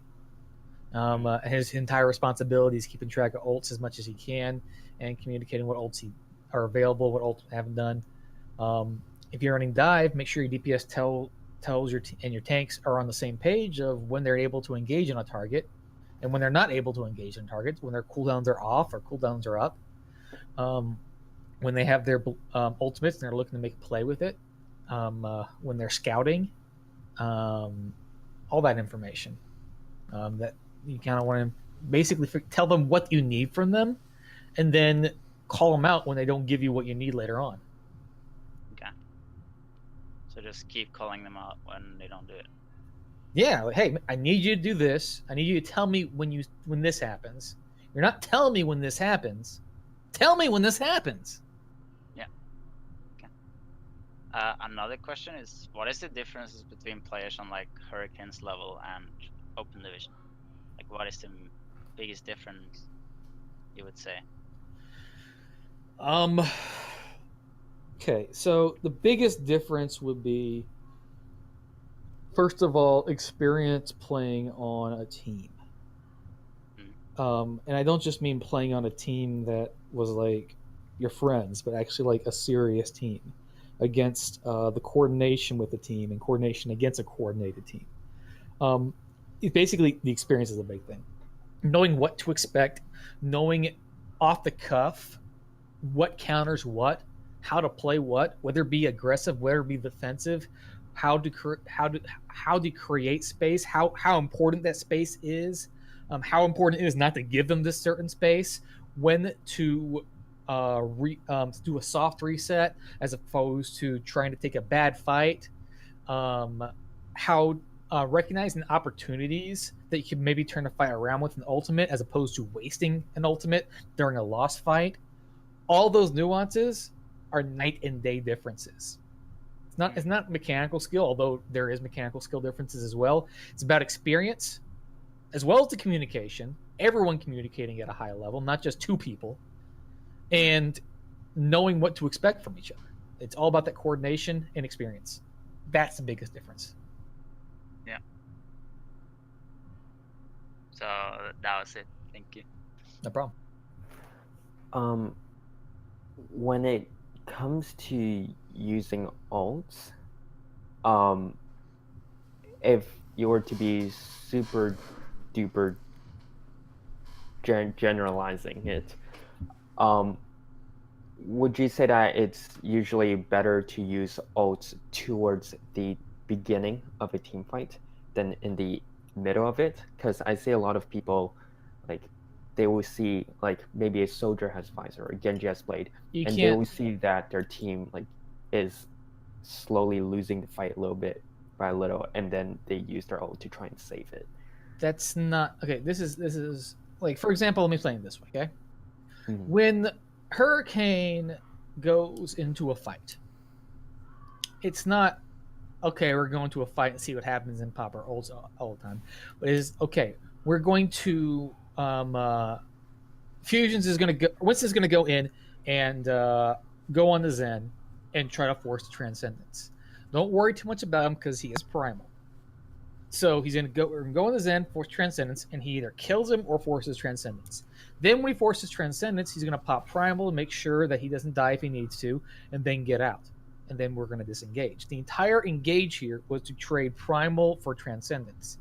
[SPEAKER 6] His entire responsibility is keeping track of ults as much as he can and communicating what ults are available, what ults haven't done. If you're running dive, make sure your DPS tells and your tanks are on the same page of when they're able to engage on a target and when they're not able to engage on targets, when their cooldowns are off or cooldowns are up, when they have their ultimates and they're looking to make a play with it, when they're scouting, all that information that you kind of want to basically tell them what you need from them and then call them out when they don't give you what you need later on.
[SPEAKER 2] Okay. So just keep calling them out when they don't do it.
[SPEAKER 6] Yeah, like, hey, I need you to do this. I need you to tell me when this happens. You're not telling me when this happens. Tell me when this happens.
[SPEAKER 2] Yeah. Okay. Another question is, what is the differences between players on like Hurricanes level and Open Division? Like, what is the biggest difference you would say?
[SPEAKER 6] Okay, so the biggest difference would be, first of all, experience playing on a team. And I don't just mean playing on a team that was like your friends, but actually like a serious team against the coordination with the team and coordination against a coordinated team. Basically, the experience is a big thing. Knowing what to expect, knowing off the cuff what counters what, how to play what, whether it be aggressive, whether it be defensive, how to create space, how important that space is, how important it is not to give them this certain space, when to do a soft reset as opposed to trying to take a bad fight, how recognizing opportunities that you can maybe turn a fight around with an ultimate as opposed to wasting an ultimate during a lost fight. All those nuances are night and day differences. It's not mechanical skill, although there is mechanical skill differences as well. It's about experience, as well as the communication. Everyone communicating at a high level, not just two people, and knowing what to expect from each other. It's all about that coordination and experience. That's the biggest difference.
[SPEAKER 2] Yeah. So that was it. Thank you.
[SPEAKER 6] No problem.
[SPEAKER 1] When it comes to using ults, if you were to be super duper generalizing it, would you say that it's usually better to use ults towards the beginning of a team fight than in the middle of it? Because I see a lot of people, like, they will see, like, maybe a soldier has Visor or Genji has Blade, they will see that their team, like, is slowly losing the fight a little bit by a little, and then they use their ult to try and save it.
[SPEAKER 6] That's not okay. This is like, for example, let me explain it this way. Okay,
[SPEAKER 1] Mm-hmm.
[SPEAKER 6] When Hurricane goes into a fight, it's not okay. We're going to a fight and see what happens and pop our ults all the time. But it is okay. We're going to Fusions is going to go. Winston's going to go in and go on the Zen and try to force the Transcendence. Don't worry too much about him because he is primal. So he's going to go on the Zen, force Transcendence, and he either kills him or forces Transcendence. Then when he forces Transcendence, he's going to pop primal to make sure that he doesn't die if he needs to, and then get out. And then we're going to disengage. The entire engage here was to trade primal for Transcendence.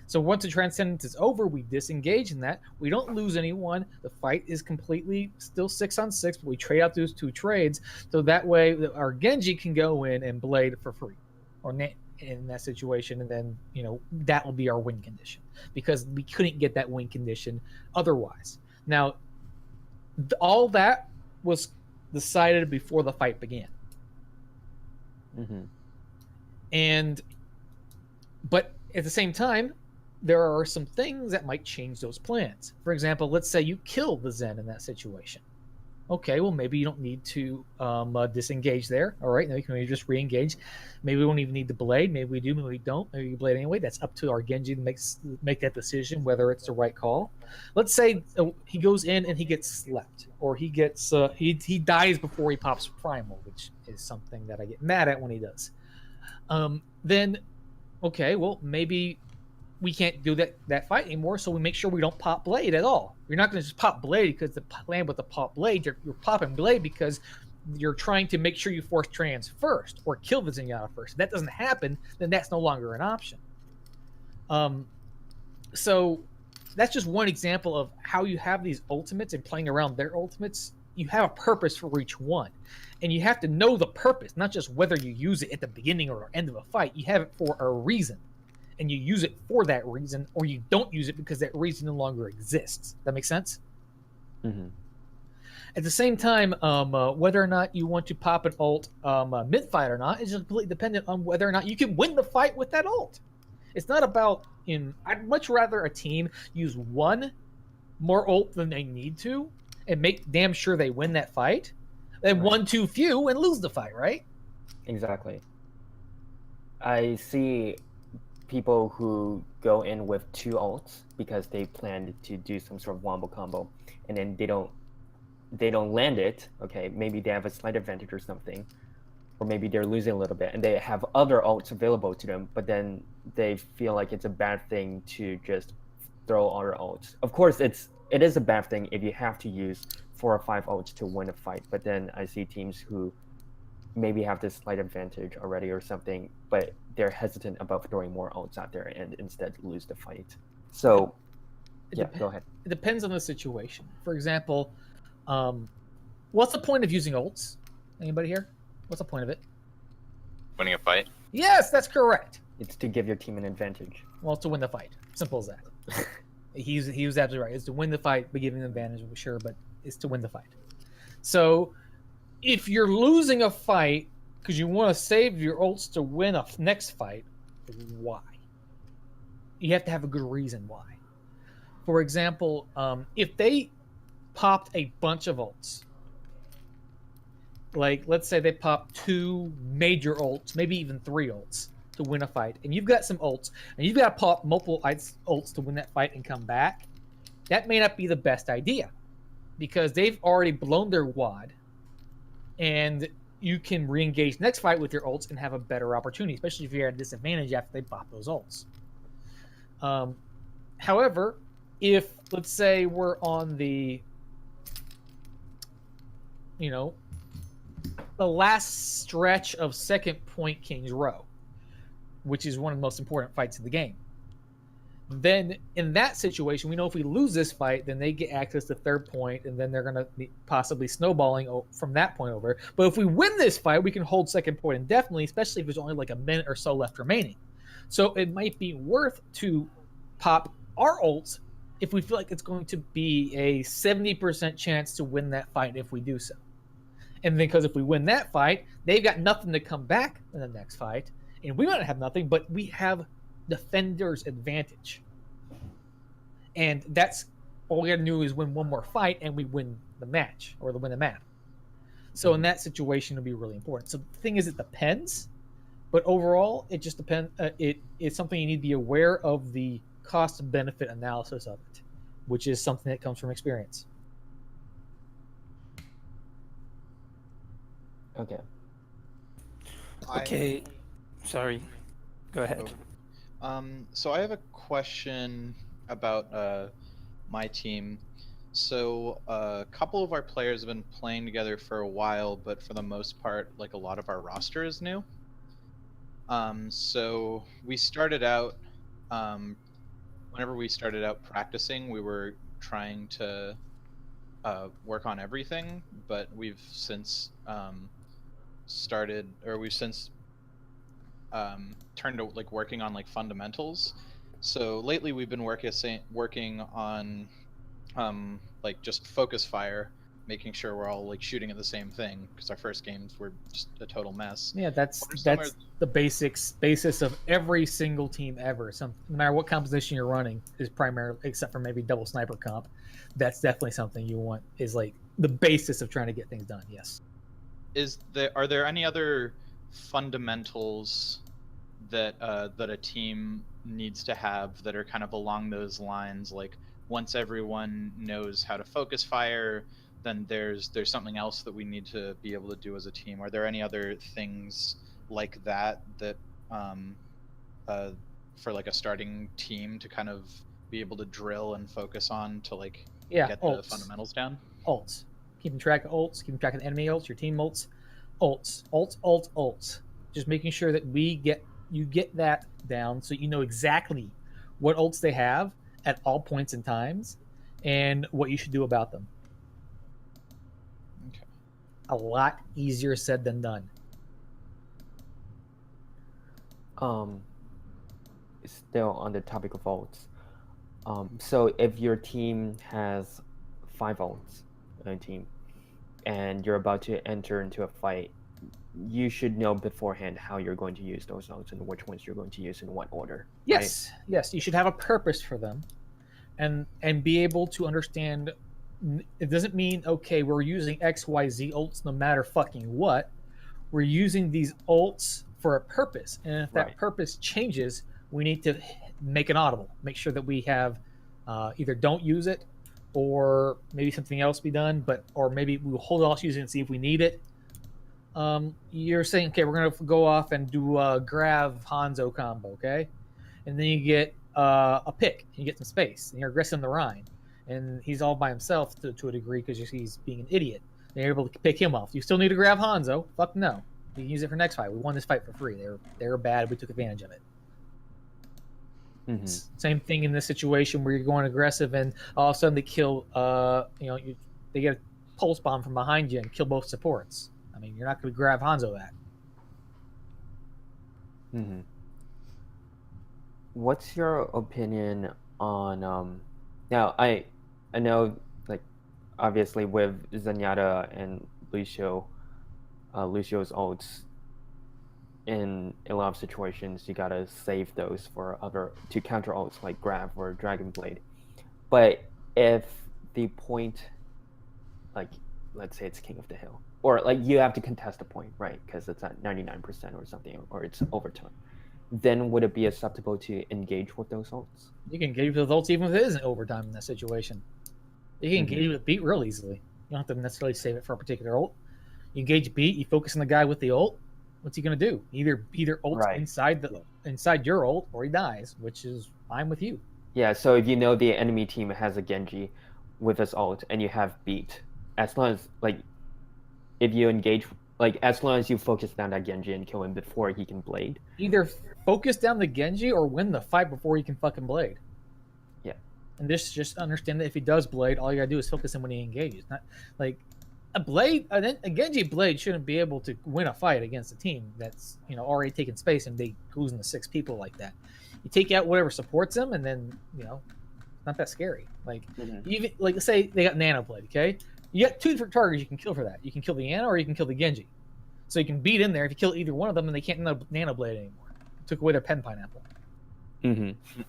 [SPEAKER 6] So once the Transcendence is over, we disengage in that. We don't lose anyone. The fight is completely still 6-on-6, but we trade out those two trades. So that way our Genji can go in and Blade for free or in that situation. And then, that will be our win condition because we couldn't get that win condition otherwise. Now, all that was decided before the fight began.
[SPEAKER 1] Mm-hmm.
[SPEAKER 6] But at the same time, there are some things that might change those plans. For example, let's say you kill the Zen in that situation. Okay, well, maybe you don't need to disengage there. All right, now you can maybe just re-engage. Maybe we don't even need the blade. Maybe we do, maybe we don't. Maybe we blade anyway. That's up to our Genji to make that decision whether it's the right call. Let's say he goes in and he gets slept, or he gets he dies before he pops primal, which is something that I get mad at when he does. Then, okay, well, maybe we can't do that fight anymore, so we make sure we don't pop blade at all. You're not going to just pop blade because the land with the pop blade. You're popping blade because you're trying to make sure you force trans first or kill the Zenyatta first. If that doesn't happen, then that's no longer an option. So that's just one example of how you have these ultimates and playing around their ultimates. You have a purpose for each one, and you have to know the purpose, not just whether you use it at the beginning or end of a fight. You have it for a reason, and you use it for that reason, or you don't use it because that reason no longer exists. That makes sense?
[SPEAKER 1] Mm-hmm.
[SPEAKER 6] At the same time, whether or not you want to pop an ult mid-fight or not is just completely dependent on whether or not you can win the fight with that ult. It's not about... I'd much rather a team use one more ult than they need to and make damn sure they win that fight than one too few and lose the fight, right?
[SPEAKER 1] Exactly. I see people who go in with 2 ults because they planned to do some sort of wombo combo, and then they don't land it. Okay, maybe they have a slight advantage or something, or maybe they're losing a little bit, and they have other ults available to them, but then they feel like it's a bad thing to just throw other ults. Of course, it is a bad thing if you have to use 4 or 5 ults to win a fight, but then I see teams who maybe have this slight advantage already or something, but they're hesitant about throwing more ults out there and instead lose the fight. So, go ahead.
[SPEAKER 6] It depends on the situation. For example, what's the point of using ults? Anybody here? What's the point of it?
[SPEAKER 8] Winning a fight.
[SPEAKER 6] Yes, that's correct.
[SPEAKER 1] It's to give your team an advantage.
[SPEAKER 6] Well, it's to win the fight. Simple as that. He was absolutely right. It's to win the fight by giving an advantage, sure, but it's to win the fight. So, if you're losing a fight because you want to save your ults to win a next fight, why? You have to have a good reason why. For example, if they popped a bunch of ults, like let's say they popped 2 major ults, maybe even 3 ults to win a fight, and you've got some ults, and you've got to pop multiple ults to win that fight and come back, that may not be the best idea because they've already blown their wad, and you can re-engage next fight with your ults and have a better opportunity, especially if you're at a disadvantage after they pop those ults. However, if let's say we're on the last stretch of Second Point King's Row, which is one of the most important fights of the game, then in that situation, we know if we lose this fight, then they get access to Third Point, and then they're going to be possibly snowballing from that point over. But if we win this fight, we can hold Second Point indefinitely, especially if there's only like a minute or so left remaining. So it might be worth to pop our ults if we feel like it's going to be a 70% chance to win that fight if we do so. And then because if we win that fight, they've got nothing to come back in the next fight, and we might have nothing, but we have defender's advantage. And that's all we got to do is win one more fight, and we win the match or win the map. So in that situation, it'll be really important. So the thing is, it depends, but overall, it just depends. It's something you need to be aware of the cost benefit analysis of it, which is something that comes from experience.
[SPEAKER 1] Okay.
[SPEAKER 4] Okay. Sorry. Go ahead.
[SPEAKER 5] So I have a question about my team. So a couple of our players have been playing together for a while, but for the most part, like a lot of our roster is new. So we started out, whenever we started out practicing, we were trying to work on everything, but we've since turned to like working on like fundamentals. So lately we've been working on like just focus fire, making sure we're all like shooting at the same thing, because our first games were just a total mess.
[SPEAKER 6] Yeah, that's the basis of every single team ever. No matter what composition you're running is primarily, except for maybe double sniper comp, that's definitely something you want, is like the basis of trying to get things done. Yes.
[SPEAKER 9] Are there any other fundamentals that that a team needs to have that are kind of along those lines? Like once everyone knows how to focus fire, then there's something else that we need to be able to do as a team. Are there any other things like that for like a starting team to kind of be able to drill and focus on to like get the fundamentals down?
[SPEAKER 6] Ults. Keeping track of ults, keeping track of enemy ults, your team ults. Ults. Just making sure that you get that down so you know exactly what ults they have at all points in times and what you should do about them.
[SPEAKER 9] Okay.
[SPEAKER 6] A lot easier said than done.
[SPEAKER 1] Still on the topic of ults. So if your team has 5 ults on a team and you're about to enter into a fight, you should know beforehand how you're going to use those ults and which ones you're going to use in what order.
[SPEAKER 6] Yes, right? Yes, you should have a purpose for them, and be able to understand. It doesn't mean okay, we're using XYZ ults no matter fucking what. We're using these ults for a purpose, and if that purpose changes, we need to make an audible. Make sure that we have either don't use it, or maybe something else be done, or maybe we'll hold off using it and see if we need it. You're saying, okay, we're gonna go off and do a Grav Hanzo combo, okay? And then you get a pick, you get some space, and you're aggressing the Rhine, and he's all by himself to a degree because he's being an idiot. And you're able to pick him off. You still need to grab Hanzo. Fuck no. You can use it for next fight. We won this fight for free. They were bad. We took advantage of it.
[SPEAKER 1] Mm-hmm.
[SPEAKER 6] Same thing in this situation where you're going aggressive and all of a sudden they kill. They get a pulse bomb from behind you and kill both supports. I mean, you're not going to grab Hanzo that.
[SPEAKER 1] Mm-hmm. What's your opinion on now? I know, like, obviously with Zenyatta and Lucio's ults, in a lot of situations you gotta save those for to counter ults like Grav or Dragon Blade. But if the point, like, let's say it's King of the Hill, or like you have to contest a point, right? Because it's at 99% or something, or it's overtime. Then would it be acceptable to engage with those ults?
[SPEAKER 6] You can engage with ults even if it isn't overtime in that situation. You can engage with beat real easily. You don't have to necessarily save it for a particular ult. You engage beat, you focus on the guy with the ult. What's he gonna do? Either ult inside your ult, or he dies, which is fine with you.
[SPEAKER 1] Yeah. So if you know the enemy team has a Genji with his ult, and you have beat, as long as if you engage, as long as you focus down that Genji and kill him before he can blade.
[SPEAKER 6] Either focus down the Genji or win the fight before he can fucking blade.
[SPEAKER 1] Yeah.
[SPEAKER 6] And just understand that if he does blade, all you gotta do is focus him when he engages. Not like a Genji blade shouldn't be able to win a fight against a team that's already taking space and they losing to 6 people like that. You take out whatever supports him, and then not that scary. Even let's say they got Nano Blade, okay? You got 2 different targets you can kill for that. You can kill the Ana or you can kill the Genji. So you can beat in there. If you kill either one of them, then they can't Nano Blade anymore. You took away their pen pineapple.
[SPEAKER 1] Mm-hmm.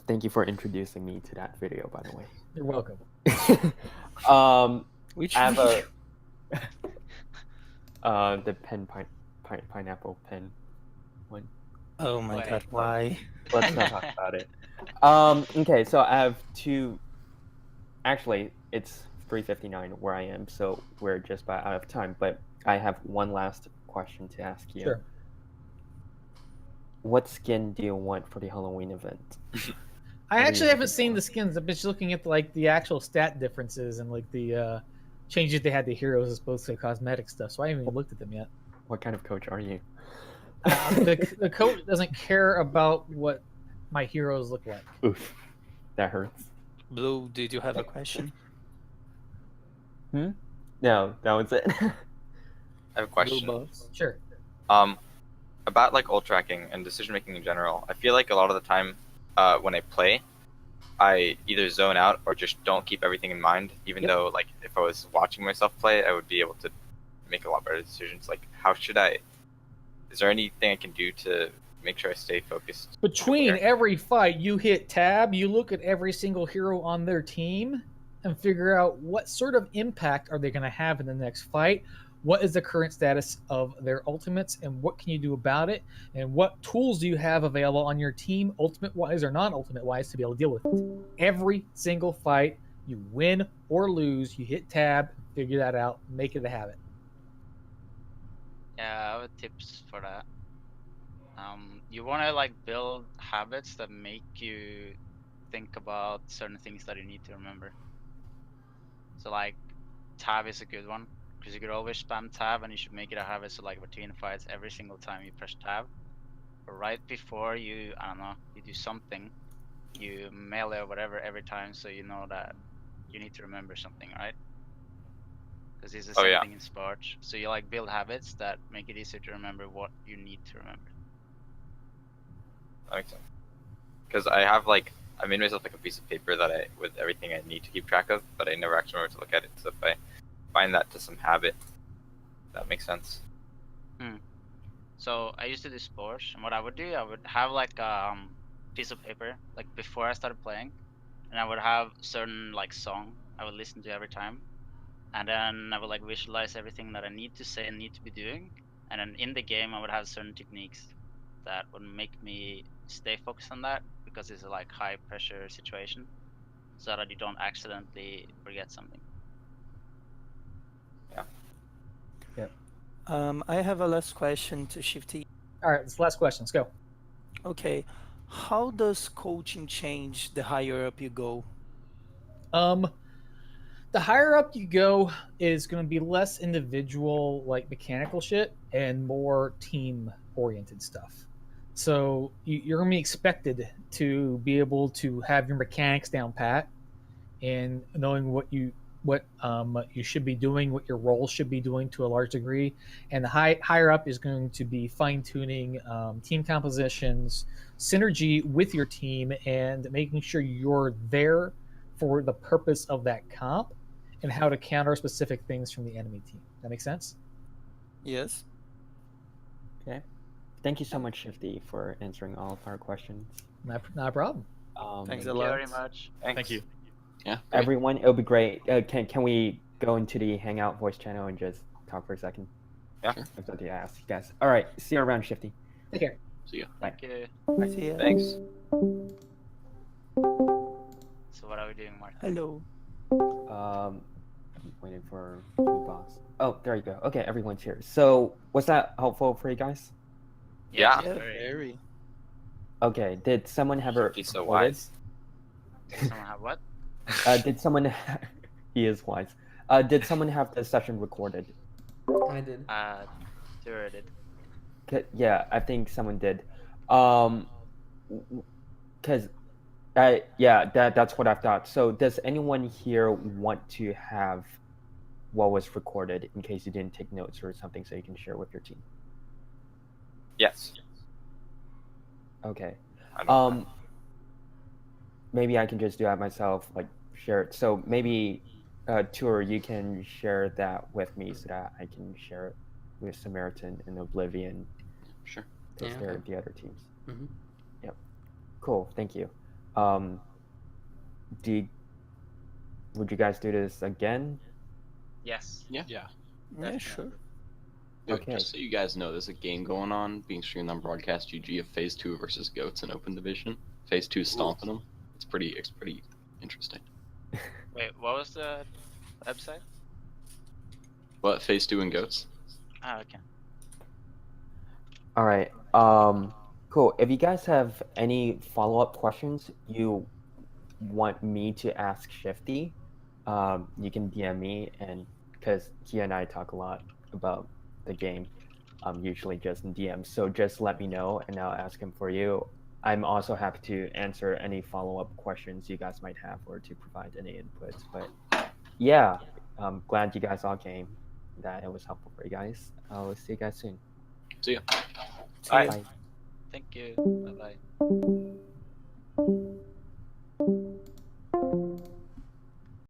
[SPEAKER 1] Thank you for introducing me to that video, by the way.
[SPEAKER 6] You're welcome.
[SPEAKER 1] I have the pineapple pen one.
[SPEAKER 4] Oh my god, why?
[SPEAKER 1] Let's not talk about it. Okay, so I have 2. Actually, it's 3:59 where I am, so we're just about out of time. But I have one last question to ask you.
[SPEAKER 6] Sure.
[SPEAKER 1] What skin do you want for the Halloween event?
[SPEAKER 6] I actually haven't seen the skins. I'm just looking at the actual stat differences and the changes they had to heroes as opposed to cosmetic stuff. So I haven't even looked at them yet.
[SPEAKER 1] What kind of coach are you?
[SPEAKER 6] The coach doesn't care about what my heroes look like.
[SPEAKER 1] Oof, that hurts.
[SPEAKER 4] Blue, did you have a question?
[SPEAKER 1] No, that was it.
[SPEAKER 8] I have a question.
[SPEAKER 6] Sure.
[SPEAKER 8] About ult tracking and decision making in general. I feel like a lot of the time, when I play, I either zone out or just don't keep everything in mind. Even though, if I was watching myself play, I would be able to make a lot better decisions. How should I? Is there anything I can do to make sure I stay focused.
[SPEAKER 6] Between every fight, you hit tab, you look at every single hero on their team, and figure out what sort of impact are they going to have in the next fight. What is the current status of their ultimates, and what can you do about it? And what tools do you have available on your team, ultimate-wise or non-ultimate-wise, to be able to deal with it? Every single fight, you win or lose, you hit tab, figure that out, make it a habit.
[SPEAKER 2] Yeah, I have tips for that. You want to like build habits that make you think about certain things that you need to remember. So like tab is a good one because you could always spam tab, and you should make it a habit. So like between fights, every single time you press tab, or right before you, I don't know, you do something, you melee or whatever every time, so you know that you need to remember something, right? Because it's the same thing in sports. So you like build habits that make it easier to remember what you need to remember.
[SPEAKER 8] That makes sense. Because I made myself like a piece of paper that with everything I need to keep track of, but I never actually remember to look at it. So if I find that to some habit, that makes sense.
[SPEAKER 2] So I used to do sports, and what I would do, I would have like a piece of paper like before I started playing, and I would have certain like song I would listen to every time, and then I would like visualize everything that I need to say and need to be doing, and then in the game I would have certain techniques that would make me stay focused on that, because it's a like high pressure situation, so that you don't accidentally forget something.
[SPEAKER 4] I have a last question to Shifty.
[SPEAKER 6] All right, this last question. Let's go.
[SPEAKER 4] Okay, how does coaching change the higher up you go?
[SPEAKER 6] The higher up you go is going to be less individual, like mechanical shit, and more team oriented stuff. So you're going to be expected to be able to have your mechanics down pat, and knowing what you should be doing, what your role should be doing to a large degree. And the higher up is going to be fine tuning team compositions, synergy with your team, and making sure you're there for the purpose of that comp, and how to counter specific things from the enemy team. That makes sense?
[SPEAKER 4] Yes.
[SPEAKER 1] Okay. Thank you so much, Shifty, for answering all of our questions.
[SPEAKER 6] Not a problem.
[SPEAKER 4] Thanks
[SPEAKER 2] Thank
[SPEAKER 4] a
[SPEAKER 2] you
[SPEAKER 4] lot.
[SPEAKER 2] very much.
[SPEAKER 9] Thank you.
[SPEAKER 5] Yeah. Great.
[SPEAKER 1] Everyone, it'll be great. Can we go into the Hangout voice channel and just talk for a second?
[SPEAKER 8] Yeah.
[SPEAKER 5] Sure.
[SPEAKER 1] I've got to ask you guys. All right. See you around, Shifty.
[SPEAKER 6] Take care.
[SPEAKER 5] See ya.
[SPEAKER 2] Thank you.
[SPEAKER 4] See ya.
[SPEAKER 8] Thanks.
[SPEAKER 2] So what are we doing, Martin?
[SPEAKER 4] Hello.
[SPEAKER 1] I'm waiting for the boss. Oh, there you go. Okay, everyone's here. So, was that helpful for you guys?
[SPEAKER 8] Yeah.
[SPEAKER 4] Very.
[SPEAKER 1] Okay. Did someone have a
[SPEAKER 8] He's so
[SPEAKER 1] recorded?
[SPEAKER 8] wise.
[SPEAKER 2] Someone have what?
[SPEAKER 1] Did someone? He is wise. Did someone have the session recorded?
[SPEAKER 7] I did.
[SPEAKER 2] Sure did.
[SPEAKER 1] Yeah, I think someone did. Cause, that's what I thought. So, does anyone here want to have what was recorded in case you didn't take notes or something, so you can share with your team?
[SPEAKER 8] Yes.
[SPEAKER 1] Okay.
[SPEAKER 8] I don't know.
[SPEAKER 1] Maybe I can just do that myself, like share it. So maybe, Tour, you can share that with me so that I can share it with Samaritan and Oblivion.
[SPEAKER 5] Sure.
[SPEAKER 1] Take
[SPEAKER 7] Yeah,
[SPEAKER 1] care
[SPEAKER 7] okay.
[SPEAKER 1] of the other teams.
[SPEAKER 7] Mhm.
[SPEAKER 1] Yep. Cool. Thank you. Would you guys do this again?
[SPEAKER 2] Yes.
[SPEAKER 9] Yeah.
[SPEAKER 4] Yeah, sure.
[SPEAKER 5] Yo,
[SPEAKER 1] Okay.
[SPEAKER 5] Just so you guys know, there's a game going on being streamed on Broadcast GG of Phase 2 versus Goats in Open Division. Phase 2 stomping them. It's pretty interesting.
[SPEAKER 2] Wait, what was the website?
[SPEAKER 5] What, Phase 2 and Goats?
[SPEAKER 2] Ah, okay.
[SPEAKER 1] All right. Cool. If you guys have any follow-up questions you want me to ask Shifty, you can DM me, and because he and I talk a lot about the game, usually just in DMs. So just let me know, and I'll ask him for you. I'm also happy to answer any follow-up questions you guys might have, or to provide any inputs. But yeah, I'm glad you guys all came. That it was helpful for you guys. I'll see you guys soon.
[SPEAKER 5] See ya.
[SPEAKER 2] Bye.
[SPEAKER 1] Bye.
[SPEAKER 2] Thank you. Bye bye.